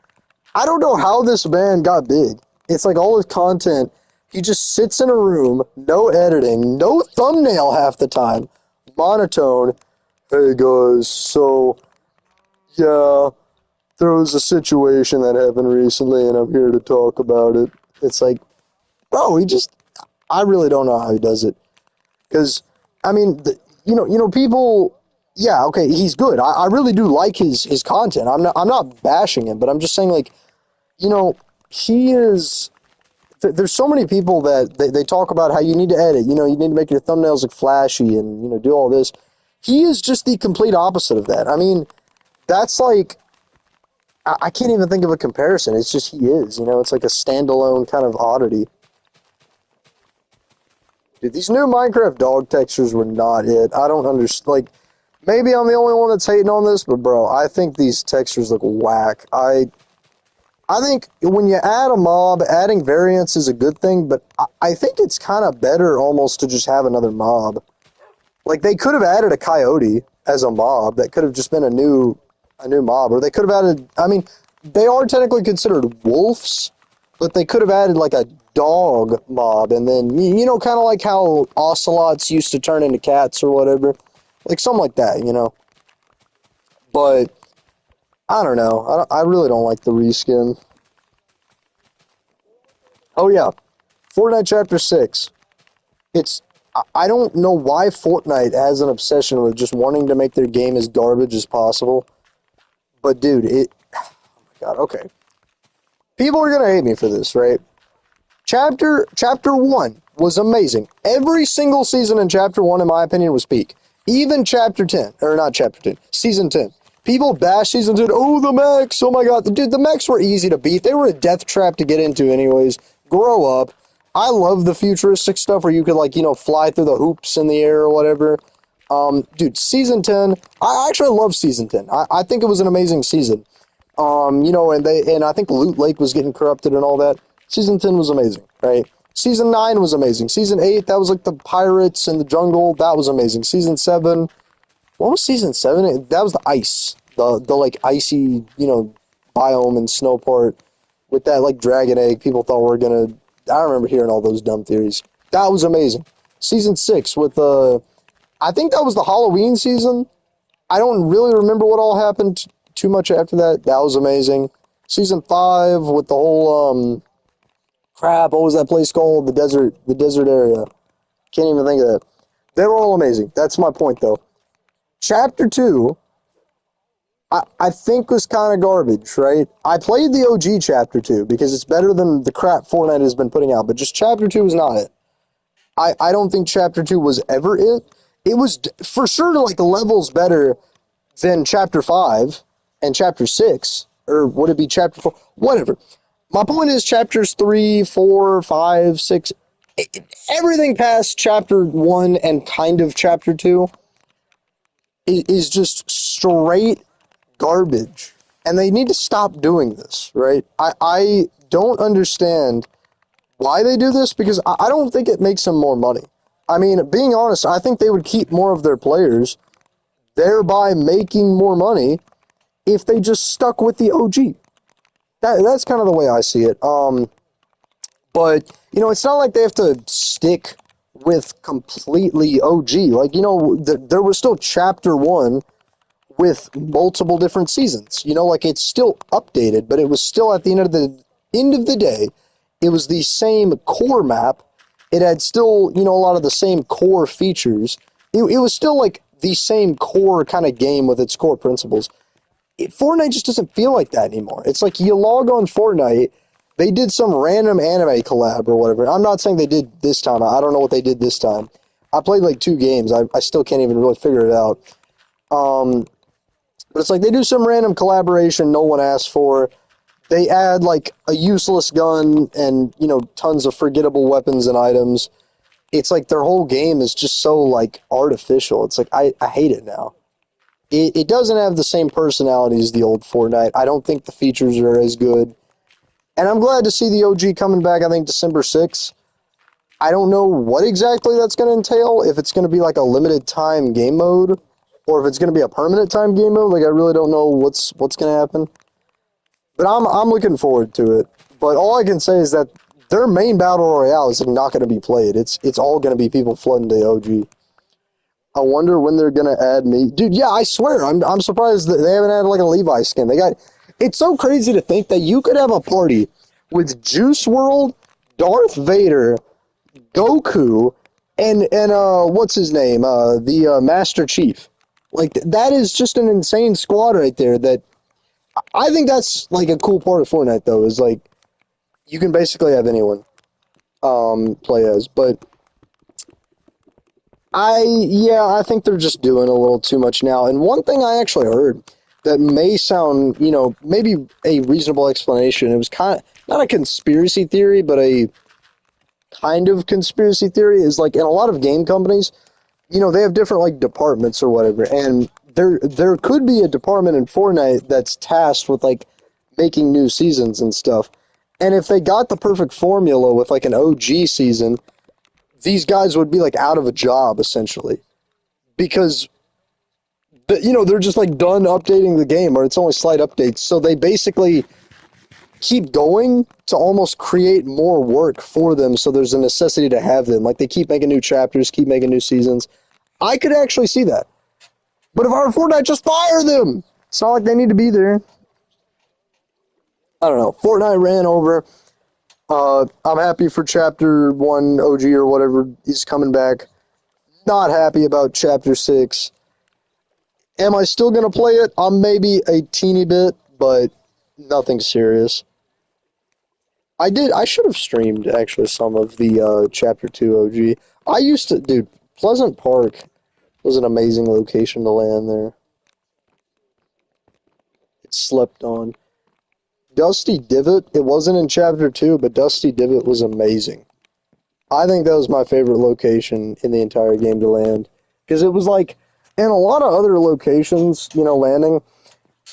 I don't know how this man got big. It's like all his content, he just sits in a room, no editing, no thumbnail half the time, monotone. Hey guys, so yeah, there was a situation that happened recently, and I'm here to talk about it. It's like, bro, I really don't know how he does it. Because, I mean, people, yeah, okay, he's good. I really do like his content. I'm not bashing him, but I'm just saying, like, he is, there's so many people that they talk about how you need to edit, you need to make your thumbnails look flashy and, do all this. He is just the complete opposite of that. I mean, that's like, I can't even think of a comparison. It's just he is, it's like a standalone kind of oddity. Dude, these new Minecraft dog textures were not it. I don't understand. Like, maybe I'm the only one that's hating on this, but bro, I think these textures look whack. I think when you add a mob, adding variants is a good thing, but I think it's kind of better almost to just have another mob. Like, they could have added a coyote as a mob. That could have just been a new a new mob, or they could have added. I mean, they are technically considered wolves, but they could have added like a dog mob, and then kind of like how ocelots used to turn into cats or whatever, like something like that, But I don't know. I really don't like the reskin. Oh yeah, Fortnite Chapter 6. It's I don't know why Fortnite has an obsession with just wanting to make their game as garbage as possible. But dude, God, okay. People are gonna hate me for this, right? Chapter 1 was amazing. Every single season in Chapter 1, in my opinion, was peak. Even Chapter 10, or not Chapter 10, Season 10. People bash Season 10, oh, the mechs, oh my god. Dude, the mechs were easy to beat. They were a death trap to get into anyways. Grow up. I love the futuristic stuff where you could, like, fly through the hoops in the air or whatever. Dude, Season 10, I actually love Season 10. I think it was an amazing season. And I think Loot Lake was getting corrupted and all that. Season 10 was amazing, right? Season 9 was amazing. Season 8, that was like the pirates in the jungle. That was amazing. Season 7, what was Season 7? That was the ice. The like icy, biome and snow part with that like dragon egg. People thought we were gonna. I remember hearing all those dumb theories. That was amazing. Season 6 with I think that was the Halloween season. I don't really remember what all happened too much after that. That was amazing. Season 5 with the whole crap, what was that place called? The desert area. Can't even think of that. They were all amazing. That's my point though. Chapter 2, I think was kind of garbage, right? I played the OG Chapter 2 because it's better than the crap Fortnite has been putting out, but just Chapter 2 is not it. I don't think Chapter 2 was ever it. It was for sure like levels better than Chapter 5 and Chapter 6, or would it be Chapter 4? Whatever. My point is Chapters 3, 4, 5, 6, everything past Chapter 1 and kind of Chapter 2 is just straight garbage. And they need to stop doing this, right? I don't understand why they do this because I don't think it makes them more money. I mean, being honest, I think they would keep more of their players, thereby making more money if they just stuck with the OG. That's kind of the way I see it. But it's not like they have to stick with completely OG. Like, there was still Chapter 1 with multiple different seasons. Like it's still updated, but it was still at the end of the day, it was the same core map. It had still, a lot of the same core features. It was still like the same core kind of game with its core principles. Fortnite just doesn't feel like that anymore. It's like you log on Fortnite, they did some random anime collab or whatever. I'm not saying they did this time. I don't know what they did this time. I played like 2 games. I still can't even really figure it out. But it's like they do some random collaboration no one asked for. They add like a useless gun and, tons of forgettable weapons and items. It's like their whole game is just so like artificial. It's like I hate it now. It doesn't have the same personality as the old Fortnite. I don't think the features are as good. And I'm glad to see the OG coming back, I think December 6th. I don't know what exactly that's going to entail, if it's going to be like a limited time game mode, or if it's going to be a permanent time game mode. Like, I really don't know what's going to happen. But I'm looking forward to it. But all I can say is that their main battle royale is not going to be played. It's all going to be people flooding to the OG. I wonder when they're gonna add me, dude. Yeah, I swear, I'm surprised that they haven't added like a Levi skin. It's so crazy to think that you could have a party with Juice World, Darth Vader, Goku, and what's his name, the Master Chief. Like that is just an insane squad right there. That I think that's like a cool part of Fortnite though. Is like you can basically have anyone play as, but. I think they're just doing a little too much now. And one thing I actually heard that may sound, maybe a reasonable explanation. It was kind of not a conspiracy theory, but a kind of conspiracy theory is like in a lot of game companies, they have different like departments or whatever. And there could be a department in Fortnite that's tasked with like making new seasons and stuff. And if they got the perfect formula with like an OG season, these guys would be like out of a job essentially because But, they're just like done updating the game, or it's only slight updates. So they basically keep going to almost create more work for them. So there's a necessity to have them. Like they keep making new chapters, keep making new seasons. I could actually see that. But if I were Fortnite, just fire them. It's not like they need to be there. I don't know. Fortnite ran over. I'm happy for Chapter 1 OG or whatever is coming back. Not happy about Chapter 6. Am I still going to play it? Maybe a teeny bit, but nothing serious. I should have streamed, actually, some of the Chapter 2 OG. Dude, Pleasant Park was an amazing location to land there. It slept on. Dusty Divot, it wasn't in Chapter 2, but Dusty Divot was amazing. I think that was my favorite location in the entire game to land. Because it was like, in a lot of other locations, landing,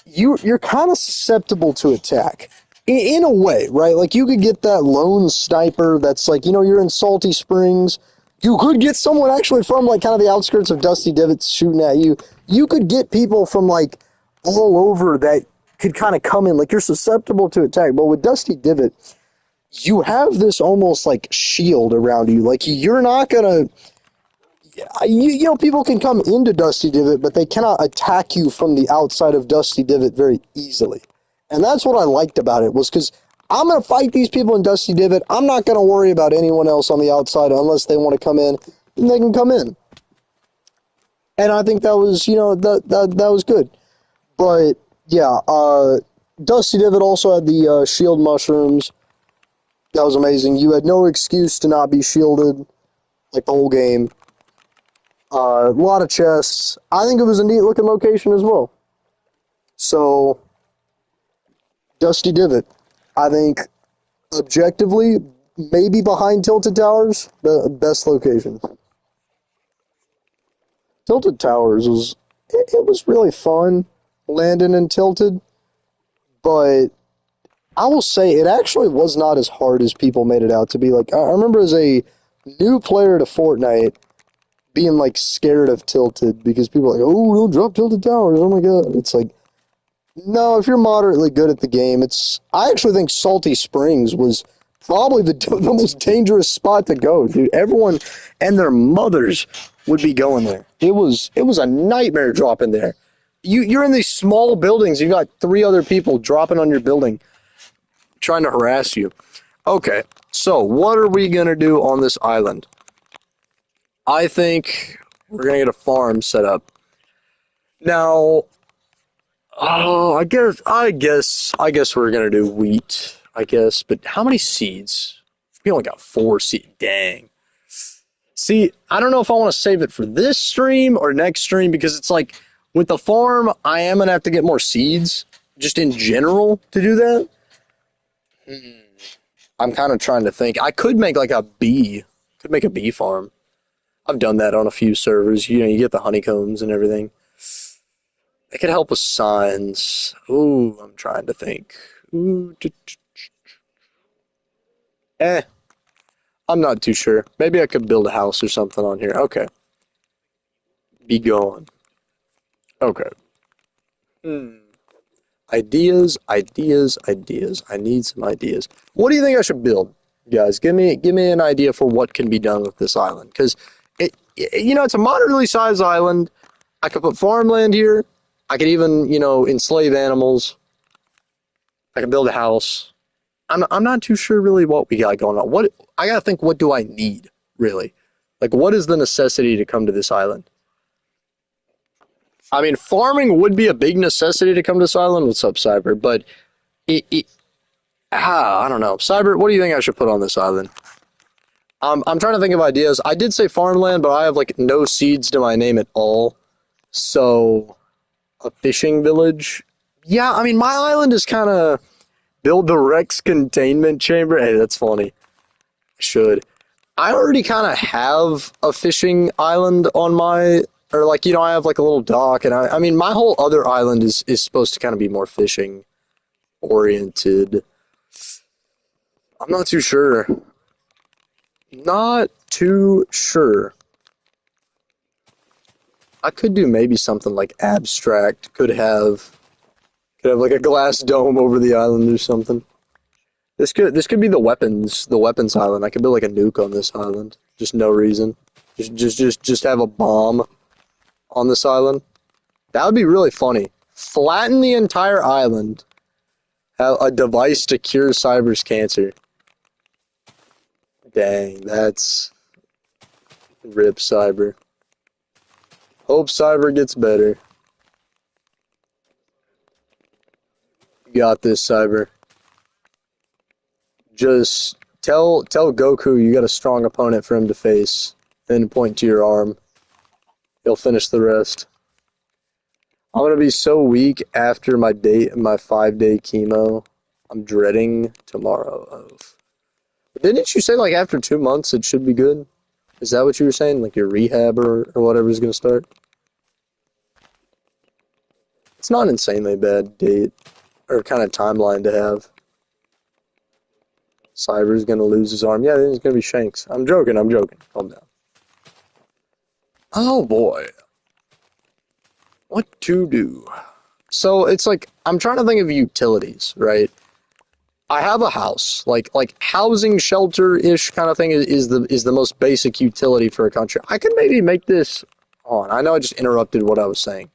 you're kind of susceptible to attack. In a way, right? Like, you could get that lone sniper that's like, you're in Salty Springs. You could get someone actually from, like, kind of the outskirts of Dusty Divots shooting at you. You could get people from, like, all over that could kind of come in. Like, you're susceptible to attack. But with Dusty Divot, you have this almost, like, shield around you. Like, you're not going to... people can come into Dusty Divot, but they cannot attack you from the outside of Dusty Divot very easily. And that's what I liked about it, was because I'm going to fight these people in Dusty Divot. I'm not going to worry about anyone else on the outside unless they want to come in, and they can come in. And I think that was, that was good. But, yeah, Dusty Divot also had the shield mushrooms. That was amazing. You had no excuse to not be shielded, like, the whole game. A lot of chests. I think it was a neat looking location as well. So, Dusty Divot, I think objectively, maybe behind Tilted Towers, the best location. Tilted Towers it was really fun landing in Tilted, but I will say it actually was not as hard as people made it out to be. Like, I remember as a new player to Fortnite being like scared of Tilted because people are like, oh, don't drop Tilted Towers, oh my god. It's like, no, if you're moderately good at the game, I actually think Salty Springs was probably the most dangerous spot to go, dude. Everyone and their mothers would be going there. It was a nightmare dropping there. You're in these small buildings. You got three other people dropping on your building, trying to harass you. Okay, so what are we gonna do on this island? I think we're gonna get a farm set up. Now, oh, I guess we're gonna do wheat. I guess, but how many seeds? We only got 4 seeds. Dang. See, I don't know if I want to save it for this stream or next stream because it's like with the farm, I am gonna have to get more seeds just in general to do that. I'm kind of trying to think. I could make like a bee. Could make a bee farm. I've done that on a few servers. You get the honeycombs and everything. It could help with signs. Ooh, I'm trying to think. Ooh, eh, I'm not too sure. Maybe I could build a house or something on here. Okay. Be gone. Okay. Hmm. Ideas, ideas, ideas. I need some ideas. What do you think I should build, guys? Give me an idea for what can be done with this island. Because it's a moderately sized island. I could put farmland here. I could even, enslave animals. I could build a house. I'm not too sure really what we got going on. What I gotta think. What do I need really? Like, what is the necessity to come to this island? I mean, farming would be a big necessity to come to this island. What's up, Cyber? But I don't know. Cyber, what do you think I should put on this island? I'm trying to think of ideas. I did say farmland, but I have like no seeds to my name at all. So a fishing village. Yeah, I mean, my island is kind of build the Rex containment chamber. Hey, that's funny. Should. I already kind of have a fishing island on or like, I have like a little dock, and I mean, my whole other island is supposed to kind of be more fishing oriented. I'm not too sure. Not too sure. I could do maybe something like abstract. Could have like a glass dome over the island or something. This could be the weapons island. I could build like a nuke on this island. Just no reason. Just have a bomb on this island. That would be really funny. Flatten the entire island. Have a device to cure cyber's cancer. Dang, that's rip cyber. Hope cyber gets better. You got this, cyber. Just tell Goku you got a strong opponent for him to face. Then point to your arm. He'll finish the rest. I'm gonna be so weak after my 5-day chemo. I'm dreading tomorrow of. Didn't you say like after 2 months it should be good? Is that what you were saying? Like your rehab or whatever is gonna start? It's not an insanely bad date or kind of timeline to have. Cyber's gonna lose his arm. Yeah, then it's gonna be Shanks. I'm joking. Calm down. Oh boy. What to do? So it's like I'm trying to think of utilities, right? I have a house, like housing shelter-ish kind of thing is the most basic utility for a country. I could maybe make this on. I know I just interrupted what I was saying.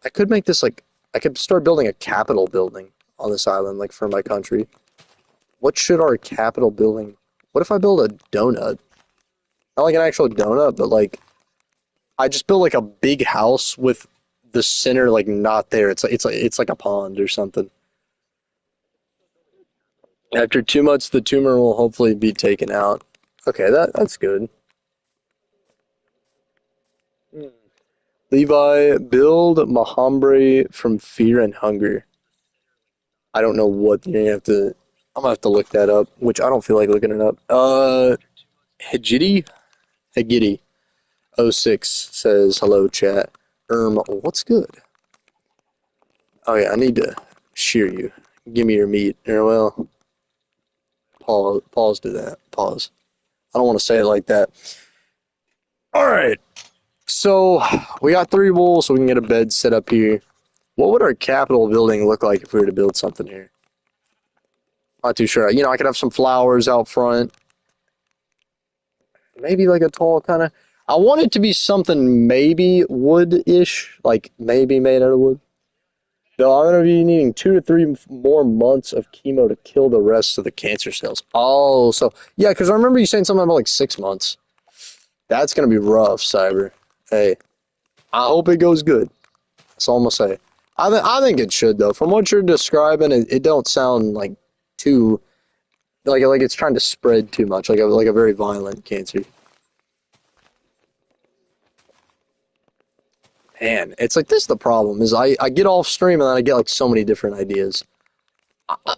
I could make this like I could start building a capital building on this island, like for my country. What should our capital building? What if I build a donut? Not like an actual donut, but like I just build like a big house with the center like not there. It's like a pond or something. After 2 months, the tumor will hopefully be taken out. Okay, that's good. Levi, build Mahambre from fear and hunger. I don't know what you're gonna have to. I'm gonna have to look that up, which I don't feel like looking it up. Hagidi 06 says hello, chat. What's good? Oh yeah, I need to shear you. Give me your meat. Or well, pause to that. Pause. I don't want to say it like that. All right. So we got 3 wolves, so we can get a bed set up here. What would our Capitol building look like if we were to build something here? Not too sure. I could have some flowers out front. Maybe like a tall kind of. I want it to be something maybe wood-ish, like maybe made out of wood. No, I'm going to be needing 2 to 3 more months of chemo to kill the rest of the cancer cells. Oh, so yeah, because I remember you saying something about like 6 months. That's going to be rough, Cyber. Hey, I hope it goes good. That's all I'm gonna say. I think it should though. From what you're describing, it don't sound like too like it's trying to spread too much, like a very violent cancer. Man, it's like this. The problem is I get off stream and then I get like so many different ideas.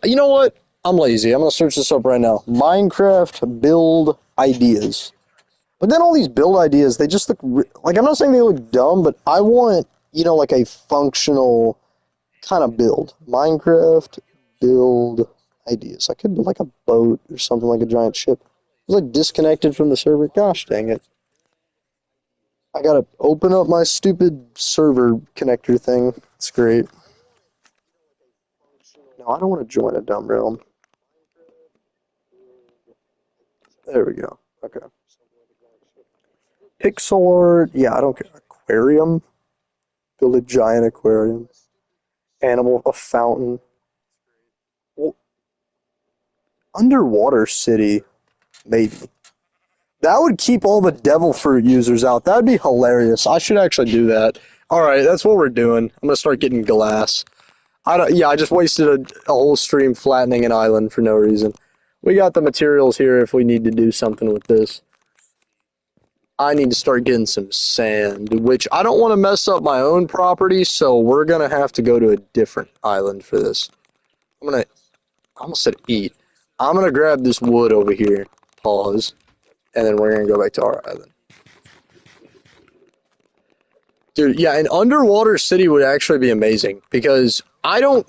You know what? I'm lazy. I'm gonna search this up right now. Minecraft build ideas. But then all these build ideas, they just look like I'm not saying they look dumb, but I want like a functional kind of build. Minecraft build ideas. I could build like a boat or something like a giant ship. It's like disconnected from the server. Gosh dang it. I gotta open up my stupid server connector thing. It's great. No, I don't want to join a dumb realm. There we go. Okay. Pixel art. Yeah, I don't care. Aquarium. Build a giant aquarium. Animal. A fountain. Well, underwater city. Maybe. That would keep all the devil fruit users out. That would be hilarious. I should actually do that. All right, that's what we're doing. I'm gonna start getting glass. I just wasted a whole stream flattening an island for no reason. We got the materials here if we need to do something with this. I need to start getting some sand, which I don't want to mess up my own property, so we're gonna have to go to a different island for this. I almost said eat. I'm gonna grab this wood over here. Pause. And then we're gonna go back to our island. Dude, yeah, an underwater city would actually be amazing because I don't,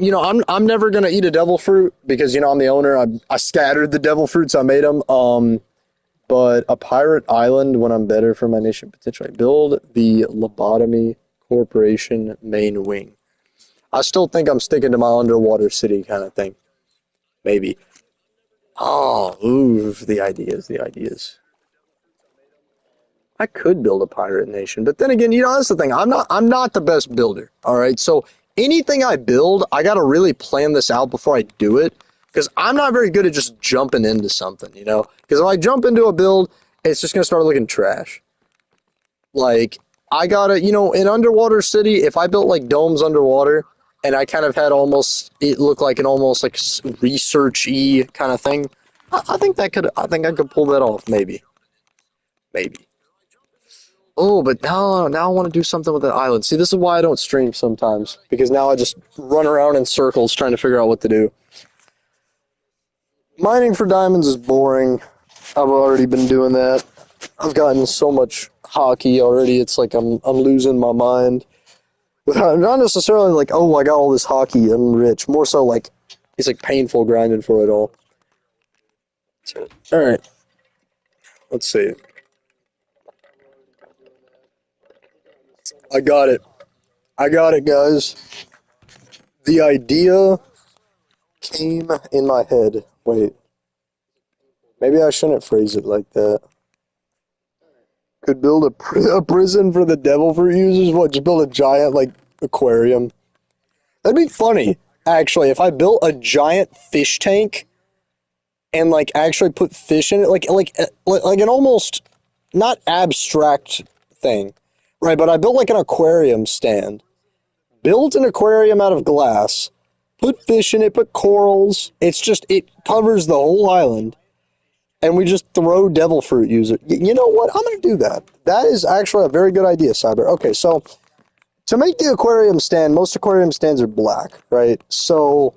I'm never gonna eat a devil fruit because I'm the owner. I scattered the devil fruits. I made them. but a pirate island when I'm better for my nation potentially. Build the Lobotomy Corporation main wing. I still think I'm sticking to my underwater city kind of thing. Maybe. Oh, ooh, the ideas, the ideas. I could build a pirate nation, but then again, that's the thing. I'm not the best builder. All right. So anything I build, I gotta really plan this out before I do it. Because I'm not very good at just jumping into something. Because if I jump into a build, it's just gonna start looking trash. Like I gotta, in underwater city, if I built like domes underwater and I kind of had almost it looked like an almost like research-y kind of thing, I think I could pull that off, maybe. Oh, but now I want to do something with that island. See, this is why I don't stream sometimes, because now I just run around in circles trying to figure out what to do. Mining for diamonds is boring. I've already been doing that. I've gotten so much hockey already. It's like I'm losing my mind. Not necessarily like, oh, I got all this hockey, I'm rich. More so like it's like painful grinding for it all. All right, let's see. I got it. I got it, guys. The idea came in my head. Wait, maybe I shouldn't phrase it like that. Could build a prison for the devil fruit users. What? Just build a giant like aquarium. That'd be funny, actually, if I built a giant fish tank and like actually put fish in it, like an almost not abstract thing, right? But I built like an aquarium stand, built an aquarium out of glass, put fish in it, put corals. It covers the whole island, and we just throw devil fruit user. You know what? I'm gonna do that. That is actually a very good idea, Cyber. Okay, so to make the aquarium stand, most aquarium stands are black, right? So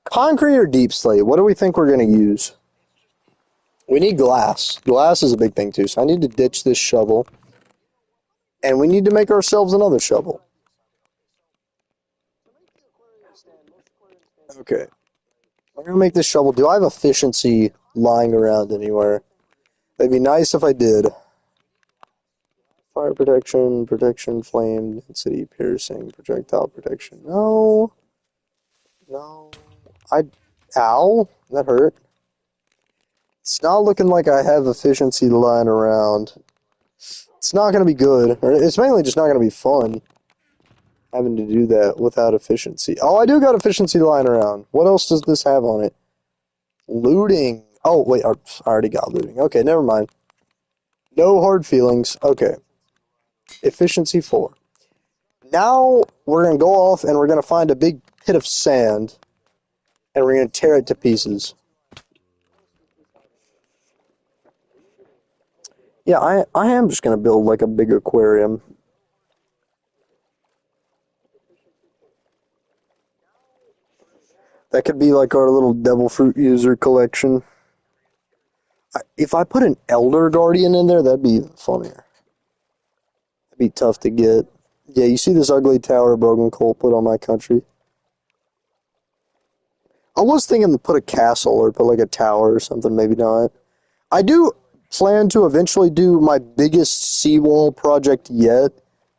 concrete or deep slate? What do we think we're gonna use? We need glass. Glass is a big thing too. So I need to ditch this shovel, and we need to make ourselves another shovel. Okay, I'm gonna make this shovel. Do I have efficiency lying around anywhere? It'd be nice if I did. Fire protection, protection, flame, density, piercing, projectile protection. No, no. I, ow, that hurt. It's not looking like I have efficiency lying around. It's not gonna be good. Or it's mainly just not gonna be fun having to do that without efficiency. Oh, I do got efficiency lying around. What else does this have on it? Looting. Oh, wait, I already got looting. Okay, never mind. No hard feelings. Okay. Efficiency 4. Now we're going to go off and we're going to find a big pit of sand and we're going to tear it to pieces. Yeah, I am just going to build like a big aquarium. That could be like our little devil fruit user collection. If I put an elder guardian in there, that'd be even funnier. That'd be tough to get. Yeah, you see this ugly tower Broken Colt put on my country? I was thinking to put a castle or put like a tower or something, maybe not. I do plan to eventually do my biggest seawall project yet.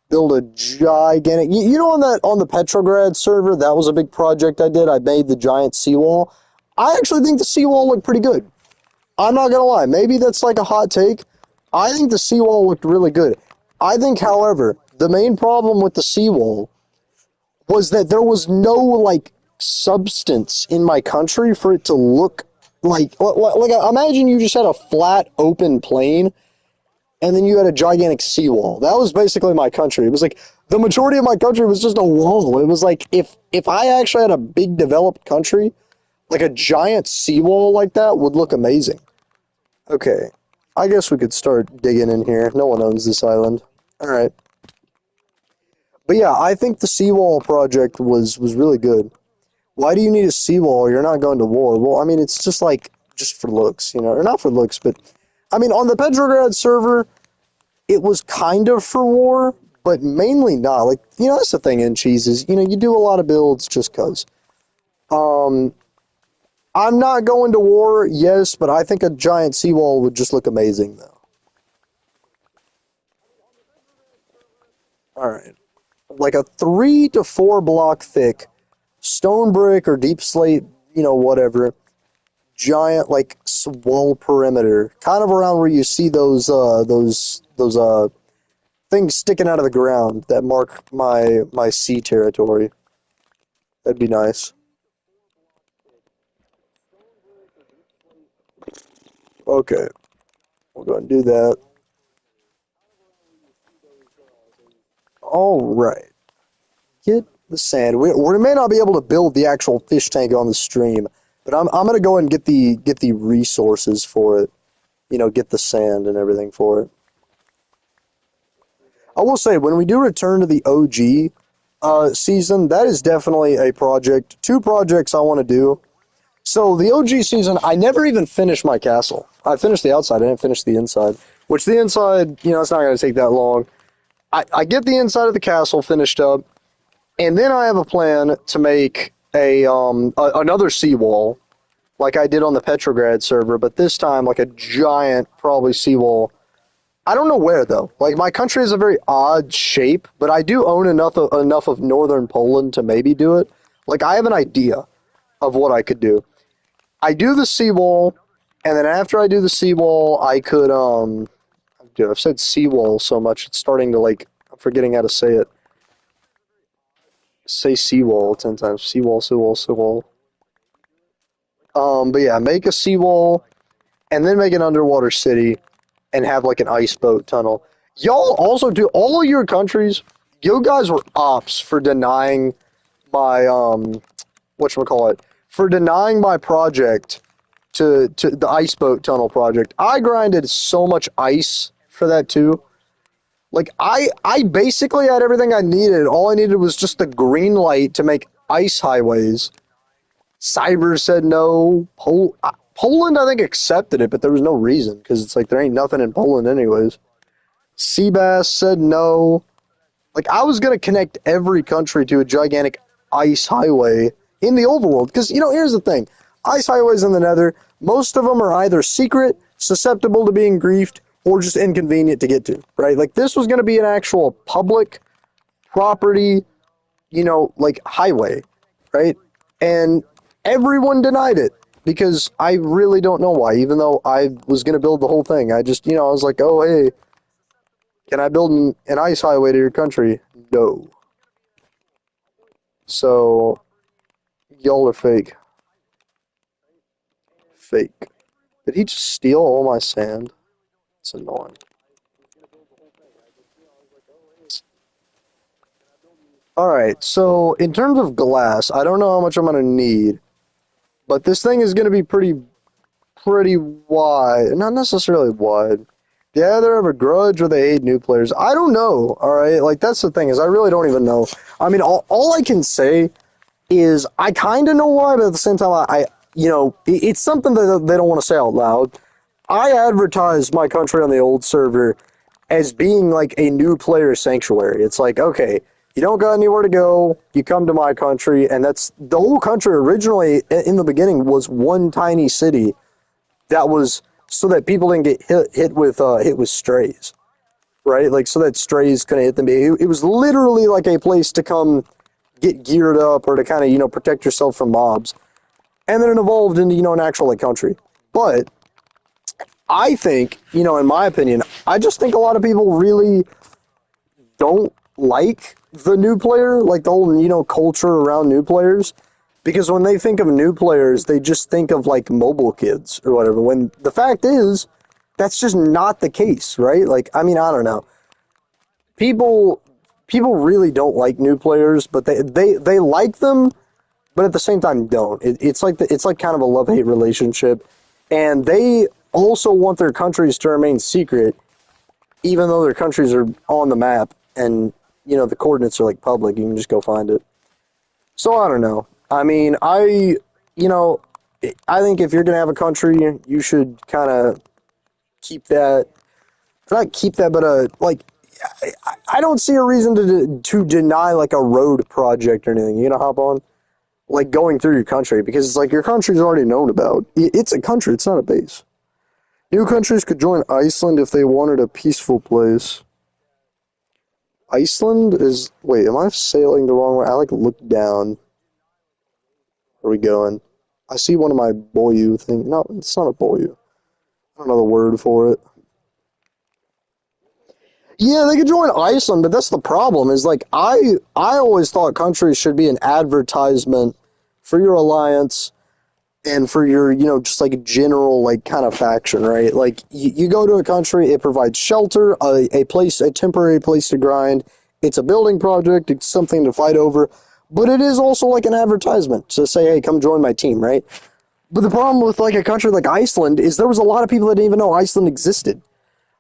Build a gigantic, on the Petrograd server, that was a big project I did. I made the giant seawall. I actually think the seawall looked pretty good. I'm not gonna lie, maybe that's like a hot take. I think the seawall looked really good. I think, however, the main problem with the seawall was that there was no like substance in my country for it to look like imagine you just had a flat open plain and then you had a gigantic seawall. That was basically my country. It was like the majority of my country was just a wall. It was like if I actually had a big developed country, like a giant seawall like that would look amazing. Okay, I guess we could start digging in here. No one owns this island. All right. But yeah, I think the seawall project was really good. Why do you need a seawall? You're not going to war. Well, I mean, it's just like, just for looks, or not for looks, but, I mean, on the Petrograd server, it was kind of for war, but mainly not. Like, that's the thing in cheese is, you do a lot of builds just because. I'm not going to war, yes, but I think a giant seawall would just look amazing, though. All right. Like a 3 to 4 block thick stone brick or deep slate, whatever, giant like wall perimeter, kind of around where you see those things sticking out of the ground that mark my sea territory. That'd be nice. Okay, we'll go and do that. All right, get the sand. We may not be able to build the actual fish tank on the stream, but I'm gonna go and get the resources for it. Get the sand and everything for it. I will say, when we do return to the OG season, that is definitely a project. Two projects I want to do. So the OG season, I never even finished my castle. I finished the outside. I didn't finish the inside. Which the inside, it's not going to take that long. I get the inside of the castle finished up, and then I have a plan to make another seawall, like I did on the Petrograd server, but this time like a giant, probably seawall. I don't know where though. Like my country is a very odd shape, but I do own enough of northern Poland to maybe do it. Like I have an idea of what I could do. I do the seawall, and then after I do the seawall, I could dude, I've said seawall so much it's starting to like I'm forgetting how to say it. Say seawall 10 times. Seawall, seawall, seawall. But yeah, make a seawall and then make an underwater city and have like an ice boat tunnel. Y'all also do all of your countries. You guys were ops for denying my whatchamacallit, for denying my project to the ice boat tunnel project. I grinded so much ice for that too. Like I basically had everything I needed. All I needed was just the green light to make ice highways. Cyber said no. Poland, I think, accepted it, but there was no reason because it's like there ain't nothing in Poland anyways. Seabass said no. Like I was gonna connect every country to a gigantic ice highway in the overworld because here's the thing: ice highways in the Nether, most of them are either secret, susceptible to being griefed, or just inconvenient to get to. Right? Like this was gonna be an actual public property, like highway, right? And everyone denied it because I really don't know why. Even though I was gonna build the whole thing, I just I was like, oh hey, can I build an ice highway to your country? No. So, y'all are fake. Fake. Did he just steal all my sand? It's annoying. Alright, so in terms of glass, I don't know how much I'm going to need, but this thing is going to be pretty wide. Not necessarily wide. Do they either have a grudge or they hate new players? I don't know, alright? Like, that's the thing, is I really don't even know. I mean, all I can say is I kind of know why, but at the same time, it's something that they don't want to say out loud. I advertised my country on the old server as being like a new player sanctuary. It's like, okay, you don't got anywhere to go, you come to my country, and that's the whole country originally in the beginning was one tiny city that was so that people didn't get hit with strays, right? Like so that strays couldn't hit them. It was literally like a place to come get geared up or to kind of protect yourself from mobs, and then it evolved into an actual like country. But I think in my opinion, I just think a lot of people really don't like the new player, like the whole culture around new players, because when they think of new players, they just think of like mobile kids or whatever. When the fact is, that's just not the case, right? Like I mean, I don't know. People people really don't like new players, but they like them, but at the same time don't. It's like kind of a love-hate relationship, and they also want their countries to remain secret, even though their countries are on the map and the coordinates are like public. You can just go find it. So I don't know. I mean, you know I think if you're gonna have a country, you should kind of keep that. Not keep that, but like I don't see a reason to deny like a road project or anything. You gonna hop on? like going through your country because it's like your country's already known about. It's a country, it's not a base. New countries could join Iceland if they wanted a peaceful place. Iceland is. Wait, am I sailing the wrong way? I like looked down. Where are we going? I see one of my boyu thing. No, it's not a boyu. I don't know the word for it. Yeah, they could join Iceland, but that's the problem. Is like I always thought countries should be an advertisement for your alliance and for your, just like general like kind of faction, right? Like you go to a country, it provides shelter, a place, a temporary place to grind. It's a building project, it's something to fight over, but it is also like an advertisement to say, hey, come join my team, right? But the problem with like a country like Iceland is there was a lot of people that didn't even know Iceland existed.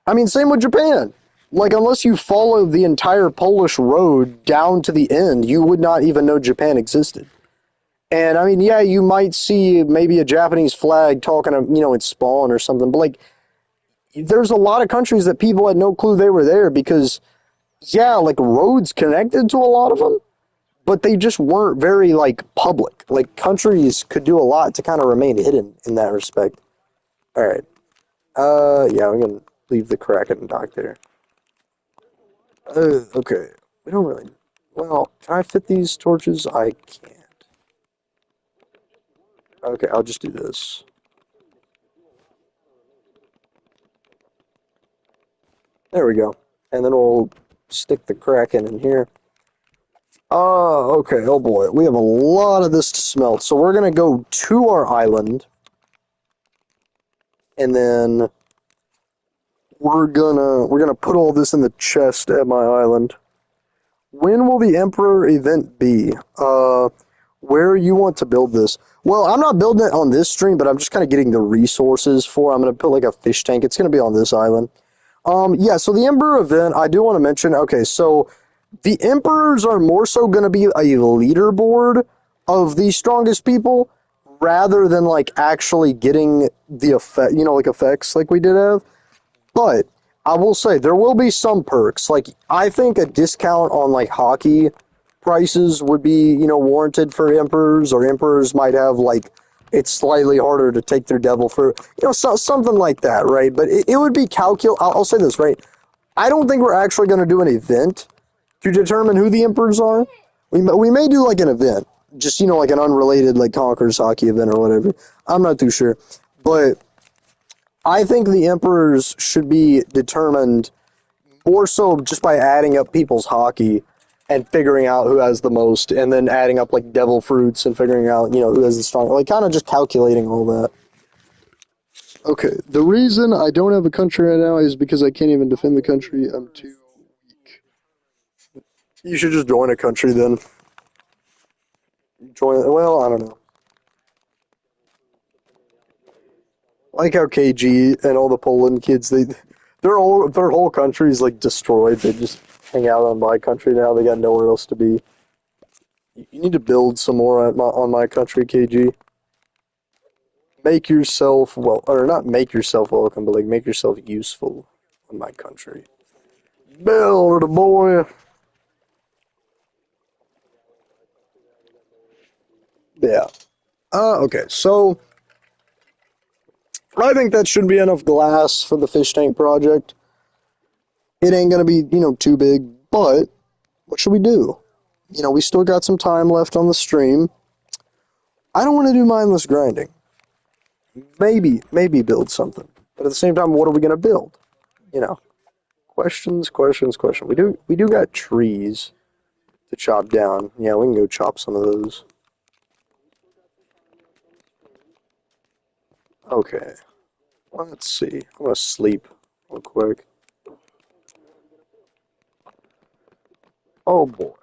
I mean, same with Japan. Like, unless you follow the entire Polish road down to the end, you would not even know Japan existed. And I mean, yeah, you might see maybe a Japanese flag talking, in Spawn or something, but like, there's a lot of countries that people had no clue they were there because, yeah, like roads connected to a lot of them, but they just weren't very like public. Like, countries could do a lot to kind of remain hidden in that respect. All right. Yeah, I'm gonna leave the Kraken dock there. Okay. We don't really. Well, can I fit these torches? I can't. Okay, I'll just do this. There we go. And then we'll stick the Kraken in here. Oh, okay. Oh boy. We have a lot of this to smelt. So we're gonna go to our island. And then we're gonna put all this in the chest at my island. When will the Emperor event be? Where you want to build this? Well, I'm not building it on this stream, but I'm just kind of getting the resources for. I'm gonna put like a fish tank. It's gonna be on this island. Yeah. So the Emperor event, I do want to mention. Okay, so the Emperors are more so gonna be a leaderboard of the strongest people, rather than like actually getting the effect, like effects like we did have. But I will say there will be some perks. Like I think a discount on like hockey prices would be, warranted for emperors, or emperors might have like it's slightly harder to take their devil fruit, something like that, right? But it would be I'll say this, right? I don't think we're actually going to do an event to determine who the emperors are. We may do like an event, just like an unrelated like Conquerors hockey event or whatever. I'm not too sure, but I think the emperors should be determined more so just by adding up people's hockey and figuring out who has the most, and then adding up like devil fruits and figuring out, who has the strong, like kind of just calculating all that. Okay, the reason I don't have a country right now is because I can't even defend the country. I'm too weak. You should just join a country then. Well, I don't know. Like how KG and all the Poland kids, their whole country is like destroyed. They just hang out on my country now. They got nowhere else to be. You need to build some more on my country, KG. Make yourself well, or not make yourself welcome, but like make yourself useful in my country. Build, boy. Yeah. Okay. So I think that should be enough glass for the fish tank project. It ain't gonna be, too big, but what should we do? We still got some time left on the stream. I don't want to do mindless grinding. Maybe build something. But at the same time, what are we gonna build? You know, questions. We do got trees to chop down. Yeah, we can go chop some of those. Okay, let's see. I'm gonna sleep real quick. Oh boy,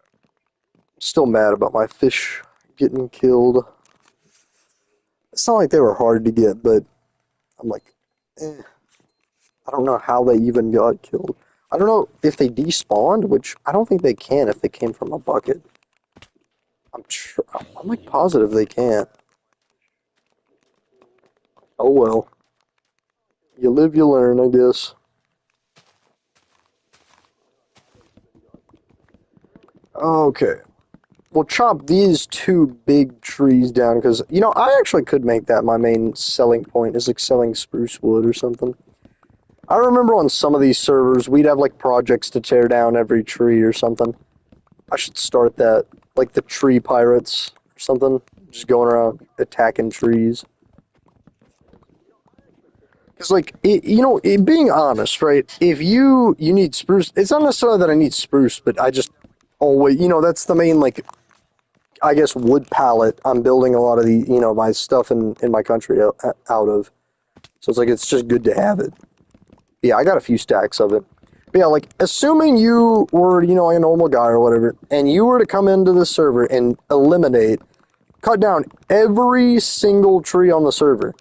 still mad about my fish getting killed. It's not like they were hard to get, but I'm like, I don't know how they even got killed. I don't know if they despawned, which I don't think they can if they came from a bucket. I'm like positive they can't. Oh well. You live, you learn, I guess. Okay. we'll chop these two big trees down because, you know, I actually could make that my main selling point is like selling spruce wood or something. I remember on some of these servers, we'd have like projects to tear down every tree or something. I should start that, like the tree pirates or something, just going around attacking trees. Because, like, being honest, right? If you need spruce, it's not necessarily that I need spruce, but I just always, that's the main, like, I guess, wood palette I'm building a lot of the, my stuff in my country out of. So it's like, it's just good to have it. Yeah, I got a few stacks of it. But yeah, like, assuming you were, like a normal guy or whatever, and you were to come into the server and cut down every single tree on the server,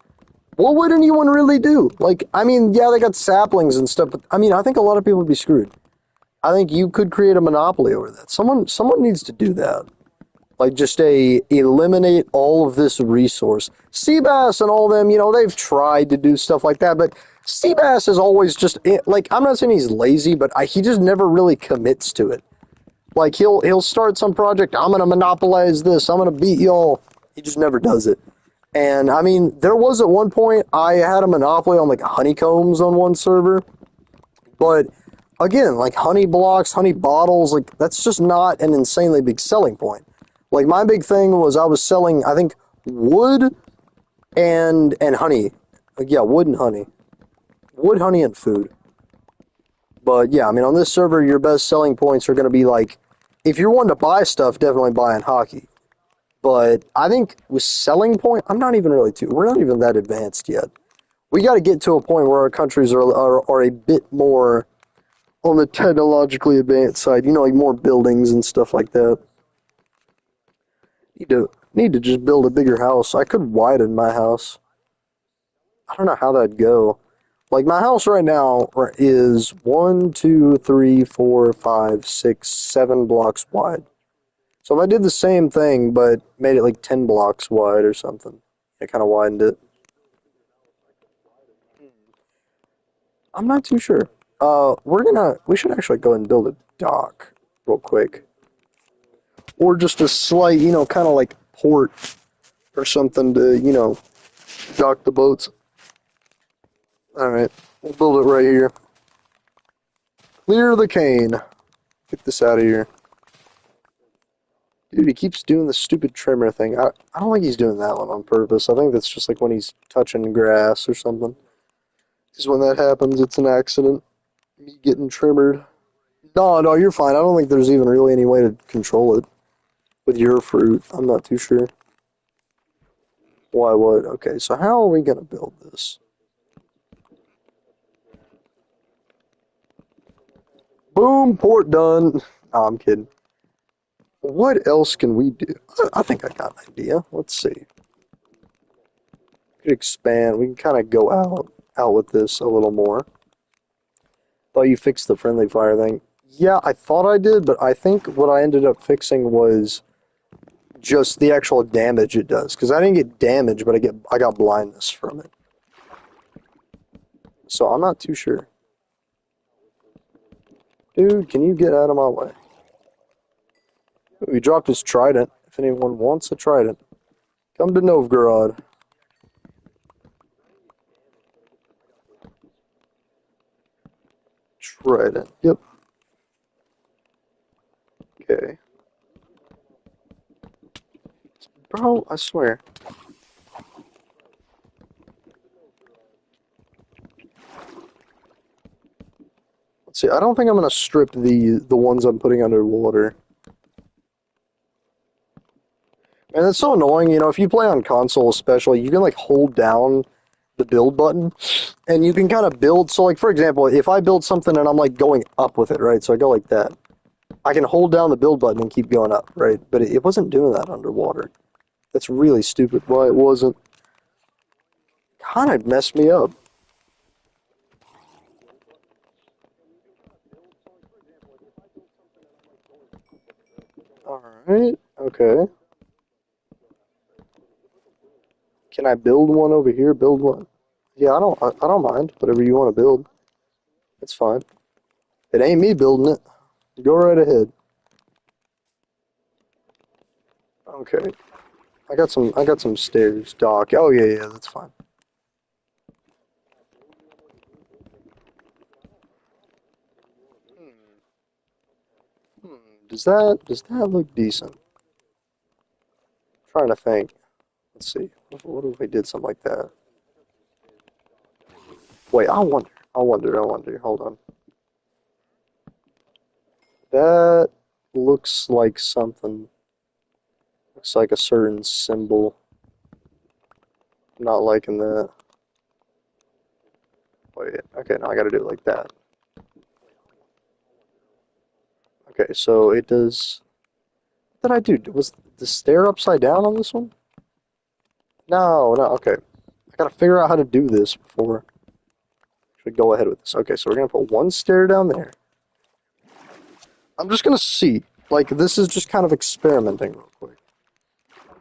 what would anyone really do? Like, I mean, yeah, they got saplings and stuff, but I mean, I think a lot of people would be screwed. I think you could create a monopoly over that. Someone needs to do that. Like, just eliminate all of this resource. Seabass and all them, they've tried to do stuff like that, but Seabass is always just, like, I'm not saying he's lazy, but he just never really commits to it. Like, he'll start some project, I'm gonna monopolize this, I'm gonna beat y'all. He just never does it. And, I mean, there was at one point, I had a monopoly on, like, honeycombs on one server. But, again, like, honey blocks, honey bottles, like, that's just not an insanely big selling point. Like, my big thing was I was selling, I think, wood and honey. Like, yeah, wood and honey. Wood, honey, and food. But, yeah, I mean, on this server, your best selling points are going to be, like, if you're wanting to buy stuff, definitely buy in hockey. But I think with selling point, we're not even that advanced yet. We got to get to a point where our countries are a bit more on the technologically advanced side, like more buildings and stuff like that. Need to just build a bigger house. I could widen my house. I don't know how that'd go. Like, my house right now is 1, 2, 3, 4, 5, 6, 7 blocks wide. So if I did the same thing, but made it like 10 blocks wide or something, I kind of widened it. I'm not too sure. We should actually go and build a dock real quick. Or just a slight, kind of like port or something to, dock the boats. Alright, we'll build it right here. Clear the cane. Get this out of here. Dude, he keeps doing the stupid trimmer thing. I don't think he's doing that one on purpose. I think that's just like when he's touching grass or something. Because when that happens, it's an accident. Me getting trimmered. No, you're fine. I don't think there's even really any way to control it with your fruit. I'm not too sure. Why, what? Okay, so how are we going to build this? Boom, port done. No, I'm kidding. What else can we do? I think I got an idea. Let's see. We could expand. We can kind of go out with this a little more. Thought you fixed the friendly fire thing. Yeah, I thought I did, but I think what I ended up fixing was just the actual damage it does. Because I didn't get damage, but I got blindness from it. So I'm not too sure. Dude, can you get out of my way? Ooh, he dropped his trident. If anyone wants a trident, come to Novgorod. Trident. Yep. Okay. Bro, I swear. Let's see, I don't think I'm going to strip the ones I'm putting underwater. And it's so annoying, if you play on console especially, you can like hold down the build button and you can kind of build. So like, for example, if I build something and I'm like going up with it, right? So I go like that. I can hold down the build button and keep going up, right? But it wasn't doing that underwater. That's really stupid. Why it wasn't. Kind of messed me up. Alright, okay. Can I build one over here? Build one. Yeah, I don't mind. Whatever you want to build. It's fine. It ain't me building it. Go right ahead. Okay. I got some stairs, dock. Oh yeah, yeah, that's fine. Hmm. Does that look decent? Trying to think. Let's see. What if we did something like that? Wait, I wonder. Hold on. That looks like something. Looks like a certain symbol. Not liking that. Wait, okay, now I gotta do it like that. Okay, so it does. What did I do? Was the stair upside down on this one? No, no, okay. I gotta figure out how to do this before we go ahead with this. Okay, so we're gonna put one stair down there. I'm just gonna see. Like, this is just kind of experimenting real quick.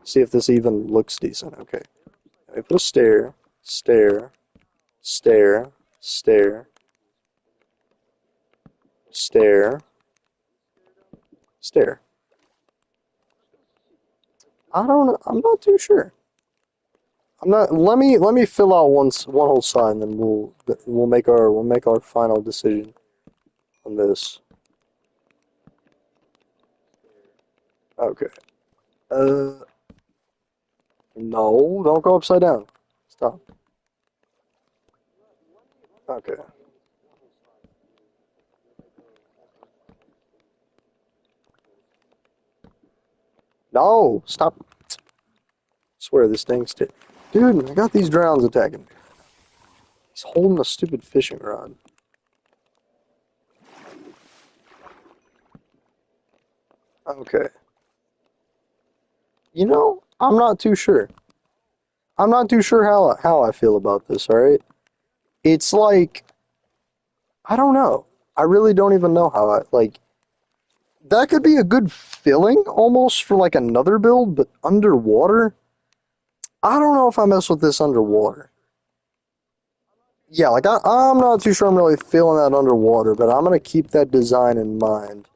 See if this even looks decent. Okay. I put a stair, stair, stair, stair, stair, stair. I don't know. I'm not too sure. I'm not. Let me fill out one whole side, and then we'll make our final decision on this. Okay. Uh, no, don't go upside down. Stop. Okay. No, stop. I swear this thing's Dude, I got these drowns attacking me. He's holding a stupid fishing rod. Okay. I'm not too sure. I'm not too sure how I feel about this, alright? It's like I don't know. I really don't even know how I like that could be a good filling almost for like another build, but underwater? I don't know if I mess with this underwater. Yeah, like I'm not too sure I'm really feeling that underwater, but I'm gonna keep that design in mind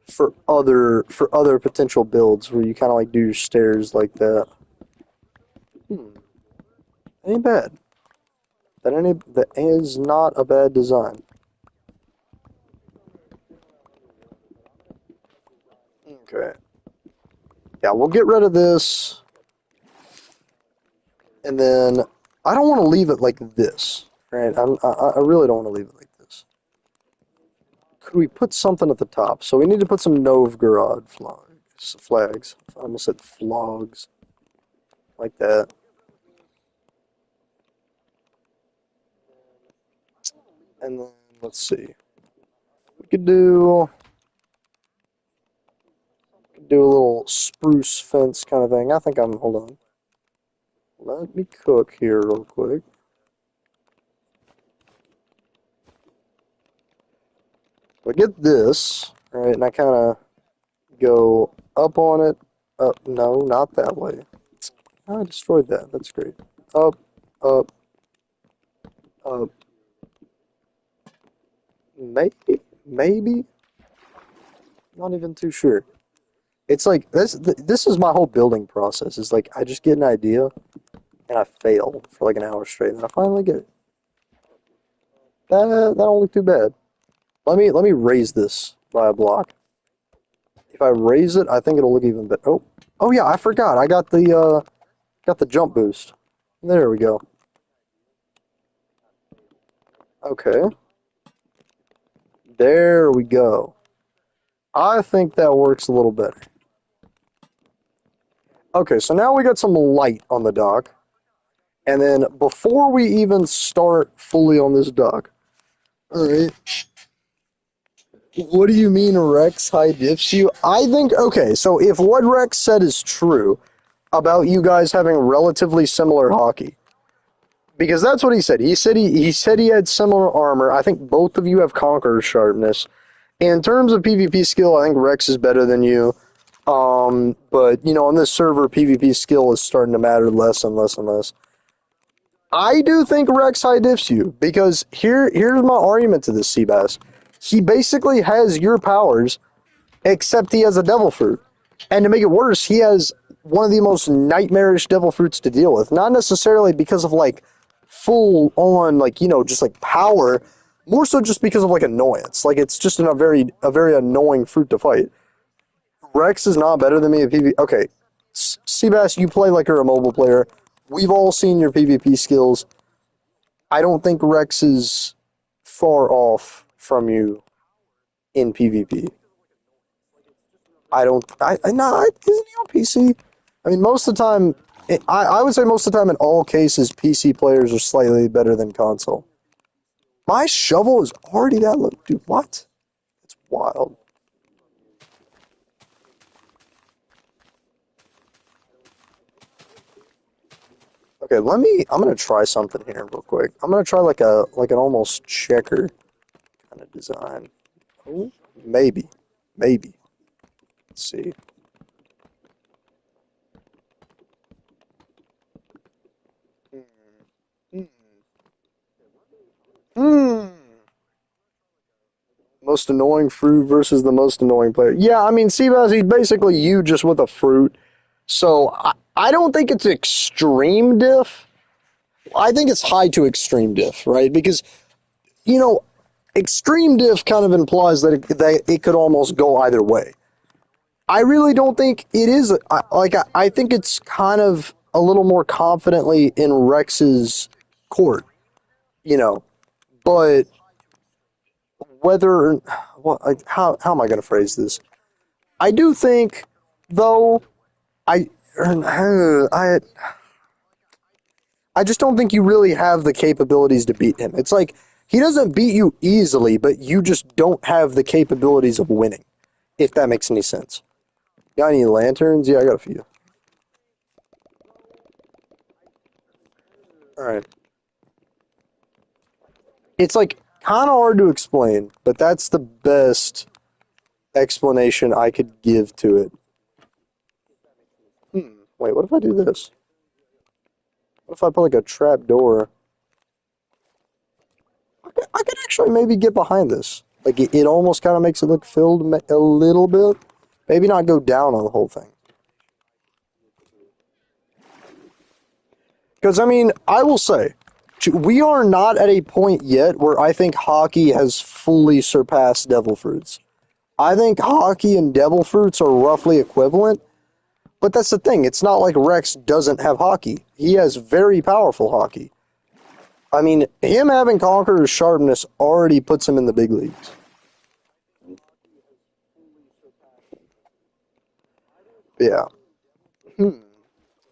for other potential builds where you kind of like do your stairs like that. Hmm, ain't bad. That is not a bad design. Okay. Yeah, we'll get rid of this, and then I don't want to leave it like this, right? I really don't want to leave it like this. Could we put something at the top? So we need to put some Novgorod flags. I almost said flogs, like that. And then let's see. We could do a little spruce fence kind of thing. I think I'm hold on. Let me cook here real quick. I get this, right, and I kind of go up on it. Up, no, not that way. I destroyed that. That's great. Up, up, up. Maybe. Not even too sure. It's like this is my whole building process. It's like I just get an idea and I fail for like an hour straight, and I finally get it. That don't look too bad. Let me raise this by a block. If I raise it, I think it'll look even better. Oh yeah, I forgot. I got the jump boost. There we go. Okay, there we go. I think that works a little better. Okay, so now we got some light on the dock, and then before we even start fully on this dock, all right. What do you mean Rex high diffs you? I think okay, so if what Rex said is true about you guys having relatively similar hockey, because that's what he said. He said he had similar armor. I think both of you have conqueror sharpness. In terms of PvP skill, I think Rex is better than you. But on this server, PvP skill is starting to matter less and less and less. I do think Rex high diffs you because here's my argument to this Seabass. He basically has your powers, except he has a devil fruit. And to make it worse, he has one of the most nightmarish devil fruits to deal with. Not necessarily because of like full on like, just like power, more so just because of like annoyance. Like it's just a very annoying fruit to fight. Rex is not better than me at PvP. Okay, Seabass, you play like you're a mobile player. We've all seen your PvP skills. I don't think Rex is far off from you in PvP. I don't. I not. Isn't he on PC? I mean, most of the time, I would say most of the time in all cases, PC players are slightly better than console. My shovel is already that low, dude. What? It's wild. Okay, I'm gonna try something here real quick. I'm gonna try like an almost checker kind of design. Oh, maybe. Let's see. Hmm. Hmm. Most annoying fruit versus the most annoying player. Yeah, I mean, Seabass, he's basically you just with a fruit. So I don't think it's extreme diff. I think it's high to extreme diff, right? Because, you know, extreme diff kind of implies that it could almost go either way. I really don't think it is. I think it's kind of a little more confidently in Rex's court, you know. But whether, well, how am I going to phrase this? I do think, though, I, I, I just don't think you really have the capabilities to beat him. It's like he doesn't beat you easily, but you just don't have the capabilities of winning, if that makes any sense. Got any lanterns? Yeah, I got a few. All right. It's like kind of hard to explain, but that's the best explanation I could give to it. Wait, what if I do this? What if I put like a trap door? I could actually maybe get behind this. Like it almost kind of makes it look filled a little bit. Maybe not go down on the whole thing. Because I mean, I will say, we are not at a point yet where I think hockey has fully surpassed devil fruits. I think hockey and devil fruits are roughly equivalent. But that's the thing. It's not like Rex doesn't have hockey. He has very powerful hockey. I mean, him having Conqueror's sharpness already puts him in the big leagues. Yeah. Hmm.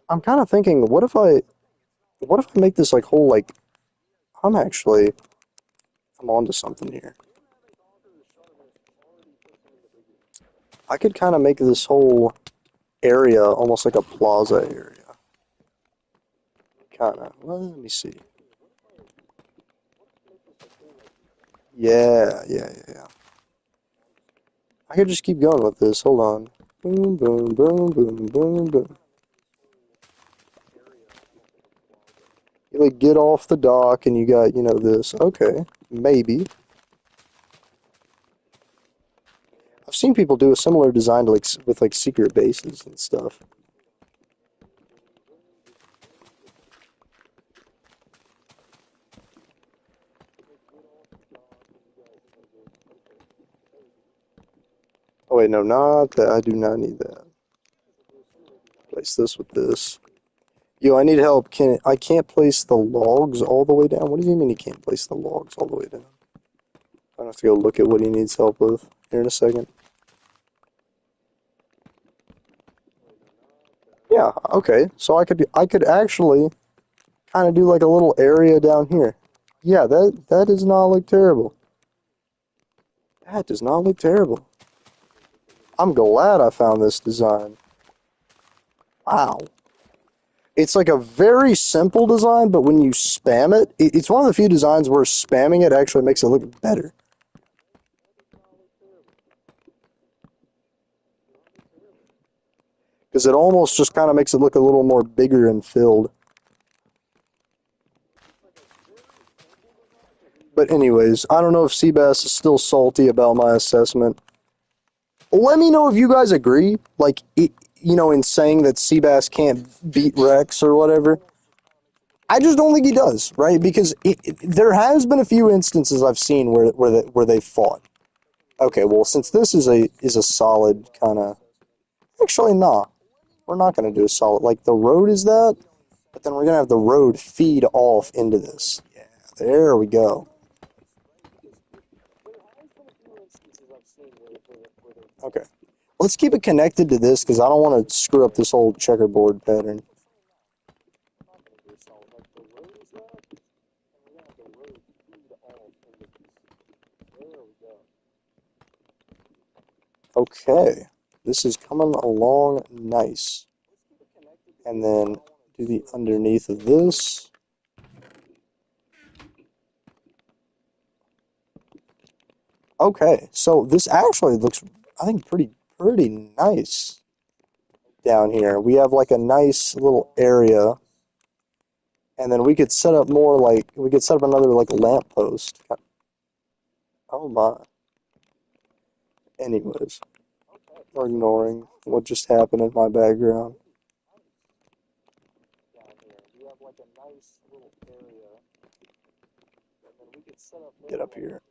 I'm kind of thinking, what if I make this like whole like I'm actually I'm onto something here. I could kind of make this whole area almost like a plaza area. Kind of. Well, let me see. Yeah. I could just keep going with this. Hold on. Boom, boom, boom, boom, boom, boom. You like get off the dock and you got, this. Okay, maybe. I've seen people do a similar design to like with like secret bases and stuff. Oh wait, no, not that. I do not need that. Place this with this. Yo, I need help. I can't place the logs all the way down? What do you mean you can't place the logs all the way down? I have to go look at what he needs help with here in a second. Yeah, okay. So I could actually kind of do like a little area down here. Yeah, that does not look terrible. That does not look terrible. I'm glad I found this design. Wow. It's like a very simple design, but when you spam it, it's one of the few designs where spamming it actually makes it look better. Because it almost just kind of makes it look a little more bigger and filled. But anyways, I don't know if Seabass is still salty about my assessment. Let me know if you guys agree. Like, in saying that Seabass can't beat Rex or whatever. I just don't think he does, right? Because there has been a few instances I've seen where they fought. Okay, well, since this is a solid kind of. Actually, nah. We're not going to do a solid. Like, the road is that, but then we're going to have the road feed off into this. Yeah, there we go. Okay. Let's keep it connected to this because I don't want to screw up this whole checkerboard pattern. Okay. This is coming along nice. And then do the underneath of this. Okay, so this actually looks, I think, pretty nice down here. We have like a nice little area, and then we could set up more like we could set up another like lamp post. Oh my. Anyways, we're ignoring what just happened in my background. Get up here.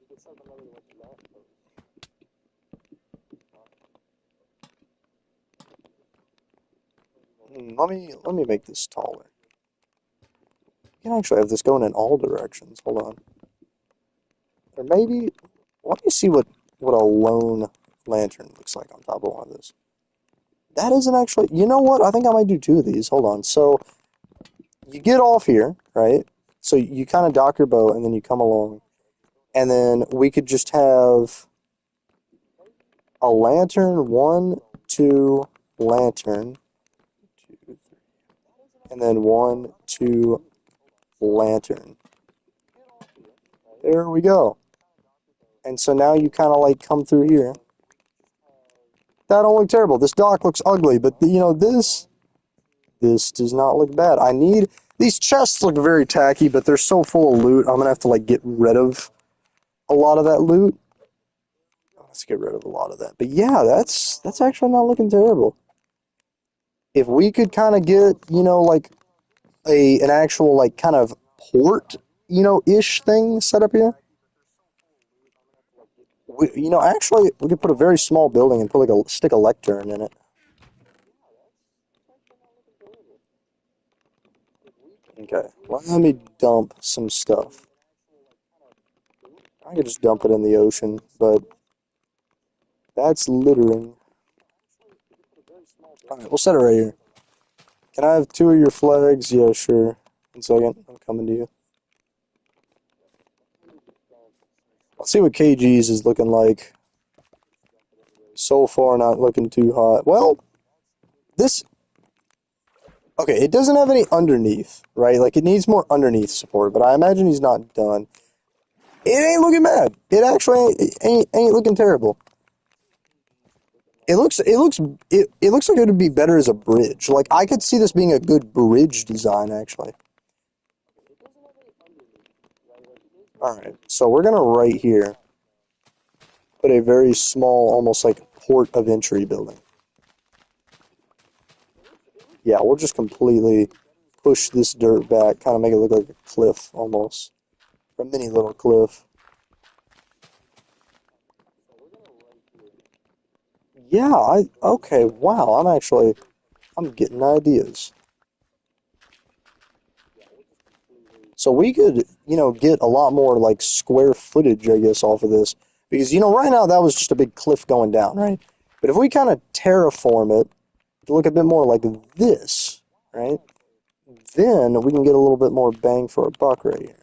Let me make this taller. You can actually have this going in all directions. Hold on. Or maybe let me see what a lone lantern looks like on top of one of this. That isn't actually. You know what? I think I might do two of these. Hold on. So you get off here, right? So you kind of dock your boat, and then you come along, and then we could just have a lantern, one, two, lantern, two, and then one, two, lantern. There we go. And so now you kind of like come through here. That don't look terrible. This dock looks ugly, but this does not look bad. These chests look very tacky, but they're so full of loot. I'm gonna have to like get rid of a lot of that loot. Let's get rid of a lot of that. But yeah, that's actually not looking terrible. If we could kind of get, like an actual like kind of port, ish thing set up here. Actually, we could put a very small building and put like stick a lectern in it. Okay, let me dump some stuff. I could just dump it in the ocean, but that's littering. Alright, we'll set it right here. Can I have two of your flags? Yeah, sure. 1 second, I'm coming to you. Let's see what KG's is looking like. So far, not looking too hot. Well, this... Okay, it doesn't have any underneath, right? Like, it needs more underneath support, but I imagine he's not done. It ain't looking bad. It actually ain't looking terrible. It looks like it would be better as a bridge. Like, I could see this being a good bridge design, actually. Alright, so we're gonna right here put a very small, almost like port of entry building. Yeah, we'll just completely push this dirt back, kind of make it look like a cliff, almost. A mini little cliff. Yeah, okay, wow, I'm getting ideas. So we could, get a lot more, like, square footage, I guess, off of this. Because, right now that was just a big cliff going down, right? But if we kind of terraform it to look a bit more like this, right? Then we can get a little bit more bang for a buck right here.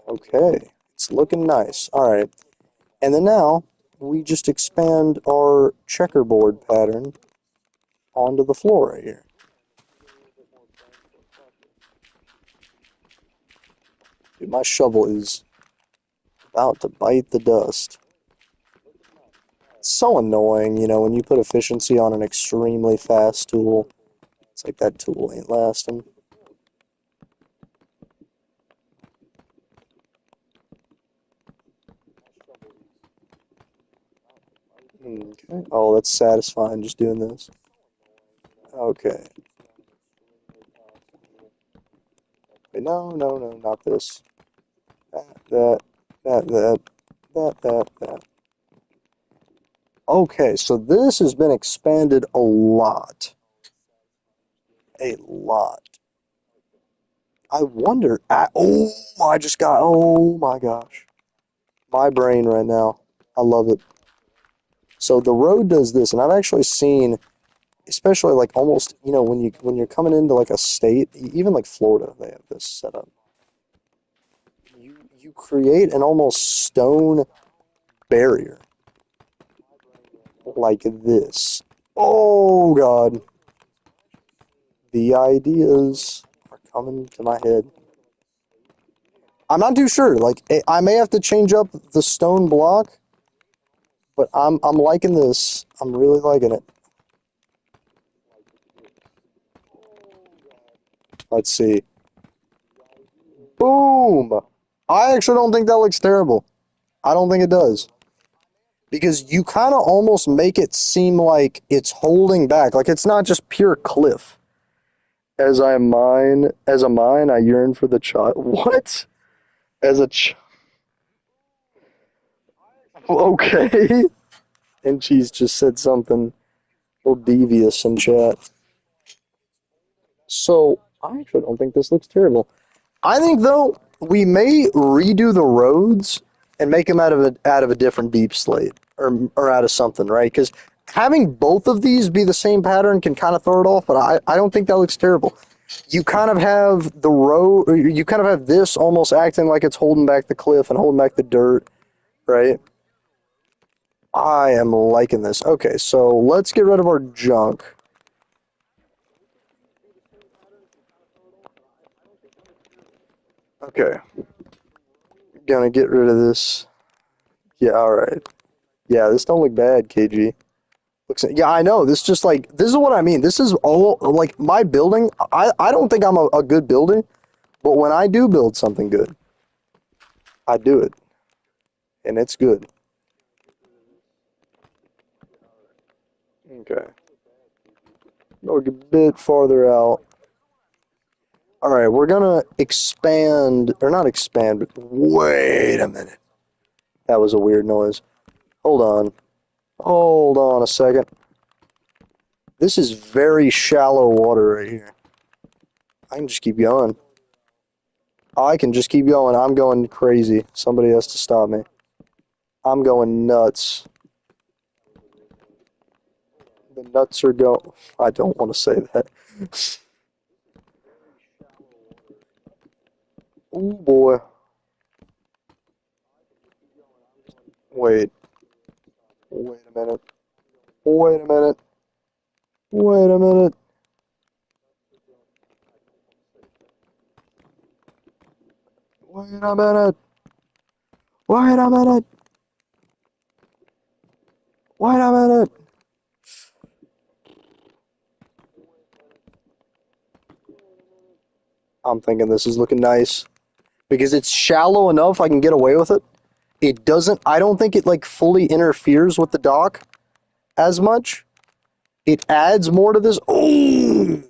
Okay, it's looking nice. Alright, and then now we just expand our checkerboard pattern onto the floor right here. Dude, my shovel is about to bite the dust. It's so annoying, when you put efficiency on an extremely fast tool. It's like that tool ain't lasting. Okay. Oh, that's satisfying just doing this. Okay. Wait, no, no, no, not this. That, that, that, that. Okay, so this has been expanded a lot. A lot. I wonder. I just got. Oh my gosh. My brain right now. I love it. So the road does this, and I've actually seen, especially like almost, when you're coming into like a state, even like Florida, they have this set up. You create an almost stone barrier like this. Oh God, the ideas are coming to my head. I'm not too sure. Like I may have to change up the stone block, but I'm liking this. I'm really liking it. Let's see. Boom! I actually don't think that looks terrible. I don't think it does. Because you kind of almost make it seem like it's holding back. Like it's not just pure cliff. As a mine, I yearn for the child. What? As a okay. And she's just said something a little devious in chat. So I actually don't think this looks terrible. I think though we may redo the roads and make them out of a different deep slate or out of something, right? Because having both of these be the same pattern can kind of throw it off, but I don't think that looks terrible. You kind of have the road, you kind of have this almost acting like it's holding back the cliff and holding back the dirt, right? I am liking this. Okay, so let's get rid of our junk. Okay, gonna get rid of this. Yeah, all right. Yeah, this don't look bad, KG. Looks, yeah, I know. This is what I mean. This is all like my building. I don't think I'm a good builder, but when I do build something good, I do it, and it's good. Okay, go a bit farther out. All right, we're gonna expand, or not expand, but wait a minute. That was a weird noise. Hold on. Hold on a second. This is very shallow water right here. I can just keep going. I can just keep going. I'm going crazy. Somebody has to stop me. I'm going nuts. The nuts are going. I don't want to say that. Oh boy. Wait. Wait a minute. Wait a minute. Wait a minute. Wait a minute. Wait a minute. Wait a minute. I'm thinking this is looking nice because it's shallow enough I can get away with it. It doesn't. I don't think it like fully interferes with the dock as much. It adds more to this. Oh.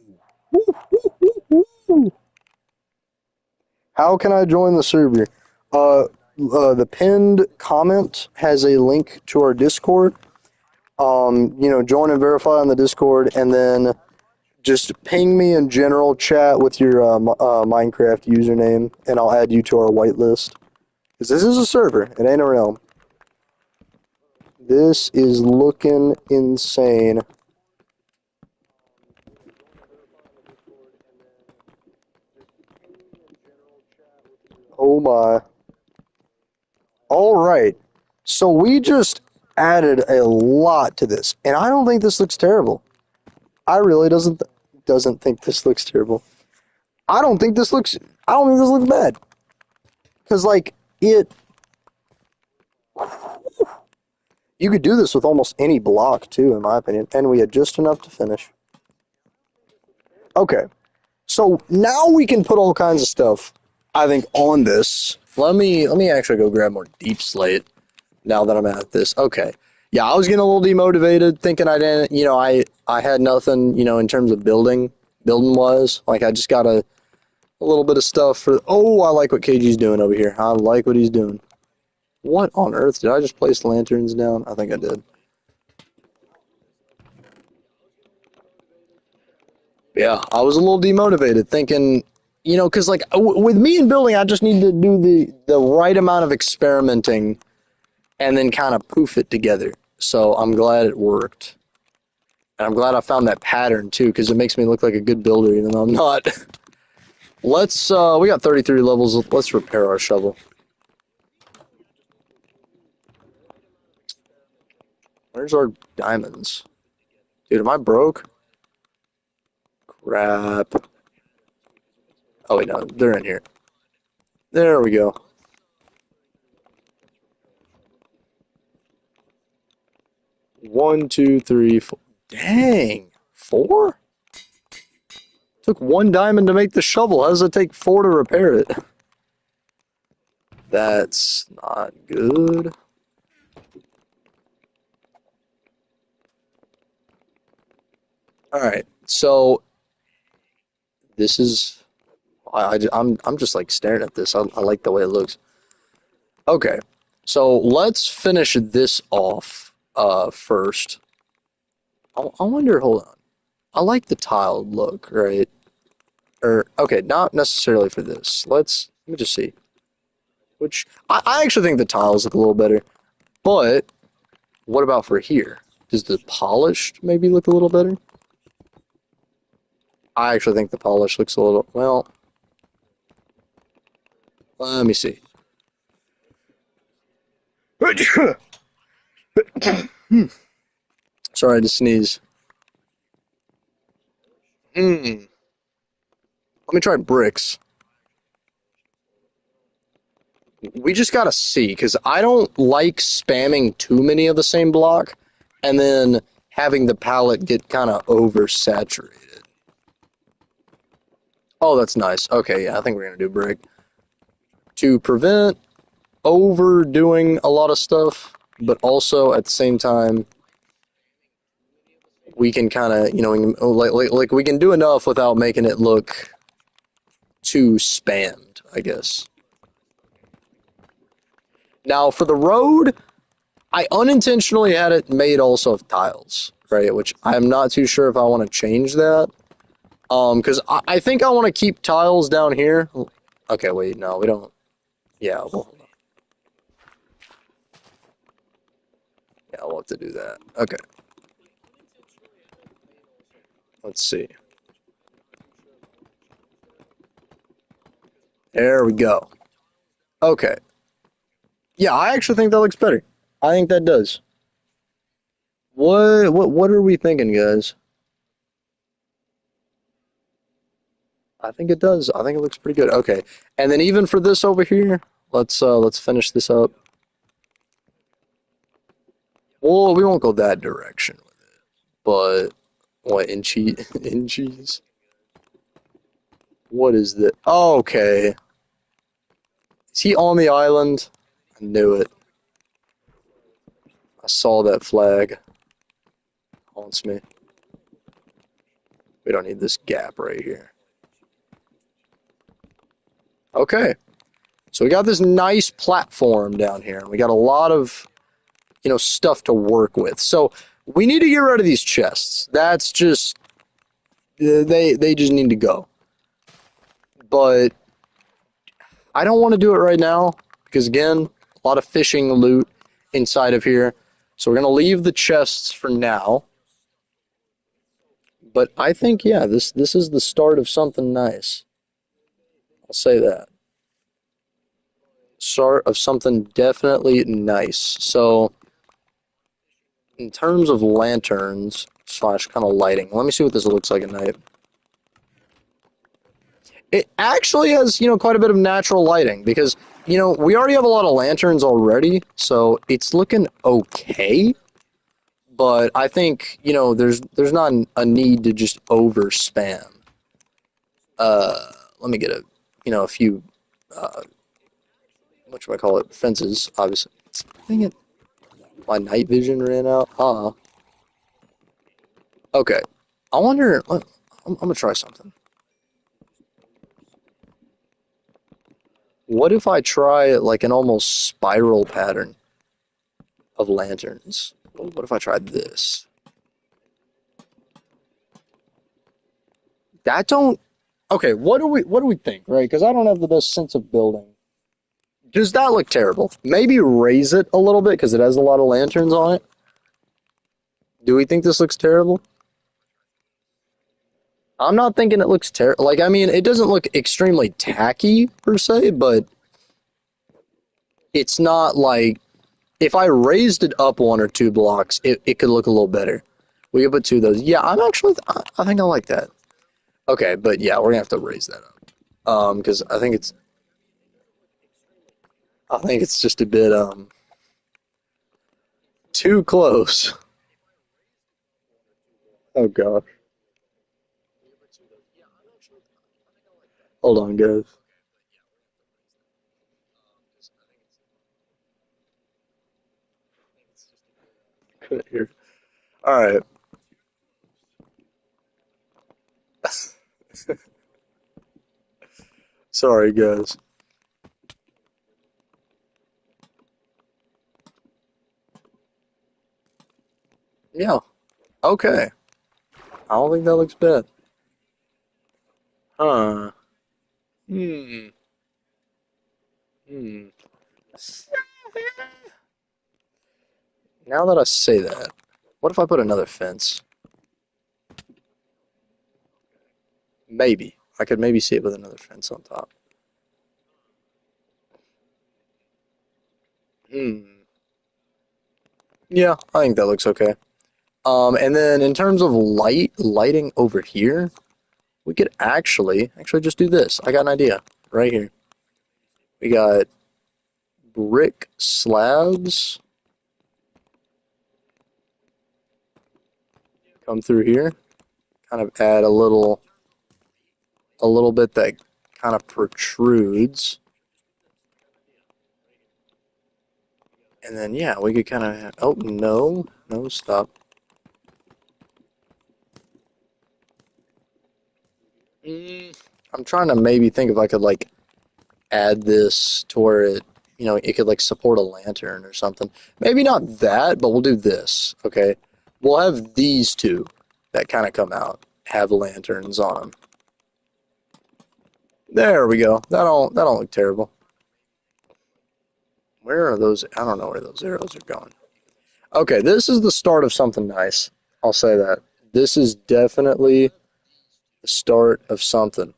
How can I join the server? Uh, the pinned comment has a link to our Discord. Join and verify on the Discord, and then just ping me in general chat with your Minecraft username, and I'll add you to our whitelist. Because this is a server, it ain't a realm. This is looking insane. Oh my. All right. So we just added a lot to this, and I don't think this looks terrible. I really doesn't think this looks terrible. I don't think this looks I don't think this looks bad. Cuz like it you could do this with almost any block too in my opinion, and we had just enough to finish. Okay. So now we can put all kinds of stuff I think on this. Let me actually go grab more deep slate now that I'm at this. Okay. Yeah, I was getting a little demotivated, thinking I didn't, I had nothing, in terms of building wise. Like I just got a little bit of stuff for. Oh, I like what KG's doing over here. I like what he's doing. What on earth did I just place lanterns down? I think I did. Yeah, I was a little demotivated, thinking, because like with me in building, I just need to do the right amount of experimenting and then kind of poof it together. So I'm glad it worked. And I'm glad I found that pattern too, because it makes me look like a good builder, even though I'm not. We got 33 levels. Let's repair our shovel. Where's our diamonds? Dude, am I broke? Crap. Oh, wait, no, they're in here. There we go. One, two, three, four. Dang. Four? Took one diamond to make the shovel. How does it take four to repair it? That's not good. All right, so this is I'm just like staring at this. I like the way it looks. Okay, so let's finish this off first. I wonder. Hold on. I like the tiled look, right? Or okay, not necessarily for this. Let me just see. Which I actually think the tiles look a little better. But what about for here? Does the polished maybe look a little better? I actually think the polish looks a little well. Let me see. Sorry to sneeze. Let me try bricks. We just gotta see, because I don't like spamming too many of the same block and then having the palette get kind of oversaturated. Oh, that's nice. Okay, yeah, I think we're gonna do brick. To prevent overdoing a lot of stuff, but also at the same time, we can kind of, like we can do enough without making it look too spammed, I guess. Now, for the road, I unintentionally had it made also of tiles, right? Which I'm not too sure if I want to change that. Because I think I want to keep tiles down here. Okay, wait, no, we don't. Yeah, we'll have to do that. Okay, let's see. There we go. Okay. Yeah, I actually think that looks better. I think that does. What are we thinking, guys? I think it does. I think it looks pretty good. Okay. And then even for this over here, let's finish this up. Well, we won't go that direction with it. But what inches? What is that? Oh, okay. Is he on the island? I knew it. I saw that flag. Haunts me. We don't need this gap right here. Okay. So we got this nice platform down here, and we got a lot of, stuff to work with. So we need to get rid of these chests. That's just they just need to go. But I don't want to do it right now because again, a lot of fishing loot inside of here. So we're gonna leave the chests for now. But I think yeah, this is the start of something nice. I'll say that. Start of something definitely nice. So in terms of lanterns slash kind of lighting, let me see what this looks like at night. It actually has, quite a bit of natural lighting because, we already have a lot of lanterns already, so it's looking okay. But I think, there's not a need to just over spam. Let me get a few, what should I call it? Fences, obviously. Dang it. My night vision ran out. Huh. Okay. I wonder. I'm gonna try something. What if I try like an almost spiral pattern of lanterns? What if I tried this? That don't. Okay. What do we think? Right? Because I don't have the best sense of building. Does that look terrible? Maybe raise it a little bit because it has a lot of lanterns on it. Do we think this looks terrible? I'm not thinking it looks terrible. Like, I mean, it doesn't look extremely tacky per se, but it's not like if I raised it up one or two blocks, it could look a little better. We could put two of those. Yeah, I think I like that. Okay, but yeah, we're gonna have to raise that up. Because I think it's just a bit too close. Oh god. Hold on, guys. Here. All right. Sorry, guys. Yeah. Okay. I don't think that looks bad. Huh. Hmm. Hmm. Now that I say that, what if I put another fence? Maybe. I could maybe see it with another fence on top. Hmm. Yeah, I think that looks okay. And then in terms of lighting over here, we could actually just do this. I got an idea right here. We got brick slabs come through here, kind of add a little bit that kind of protrudes. And then yeah, we could kind of oh no, stop. Mm, I'm trying to maybe think if I could like add this to where it could like support a lantern or something. Maybe not that, but we'll do this. Okay, we'll have these two that kind of come out, have lanterns on them. There we go. That don't look terrible. Where are those? I don't know where those arrows are going. Okay, this is the start of something nice. I'll say that. This is definitely the start of something.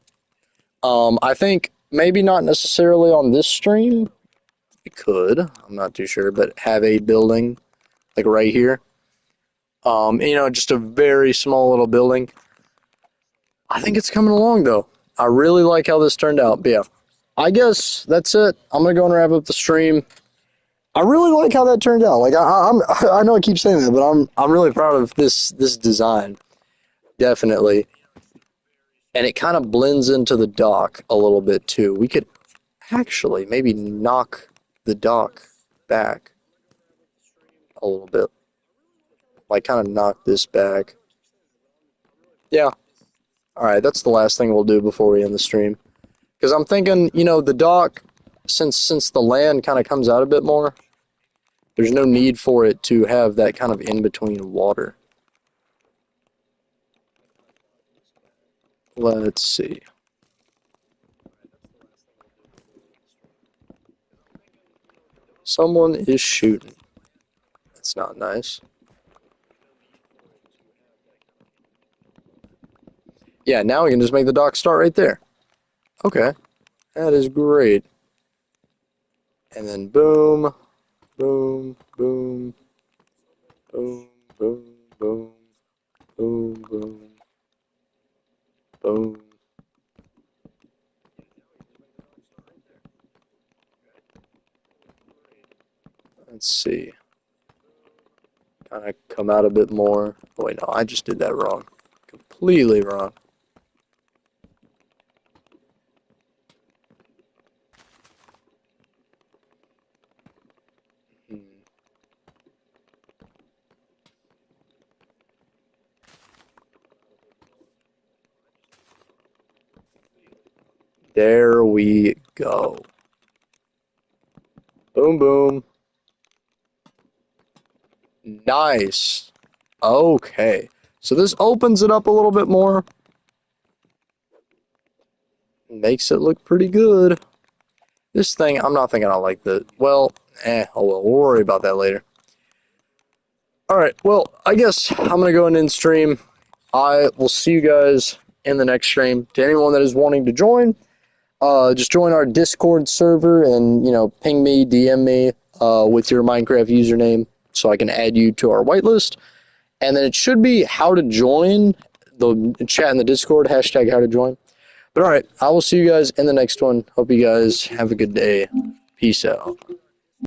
I think maybe not necessarily on this stream. It could. I'm not too sure, but have a building like right here. Just a very small little building. I think it's coming along though. I really like how this turned out. But yeah, I guess that's it. I'm gonna go and wrap up the stream. I really like how that turned out. Like I know I keep saying that, but I'm really proud of this design. Definitely, and it kind of blends into the dock a little bit too. We could actually maybe knock the dock back a little bit, like kind of knock this back. Yeah. All right, that's the last thing we'll do before we end the stream. Because I'm thinking, the dock, since the land kind of comes out a bit more, there's no need for it to have that kind of in between water. Let's see. Someone is shooting. That's not nice. Yeah, now we can just make the dock start right there. Okay, that is great. And then boom, boom, boom, boom, boom, boom, boom, boom, boom. Let's see. Kind of come out a bit more. Oh, wait, no, I just did that wrong. Completely wrong. Hmm. There we go. Boom, boom. Nice. Okay. So this opens it up a little bit more. Makes it look pretty good. This thing, I'm not thinking I like the, well, oh well, we'll worry about that later. Alright, well, I guess I'm going to go and end stream. I will see you guys in the next stream. To anyone that is wanting to join, just join our Discord server and, ping me, DM me with your Minecraft username so I can add you to our whitelist. And then it should be how to join, the chat in the Discord, hashtag how to join. But alright, I will see you guys in the next one. Hope you guys have a good day. Peace out.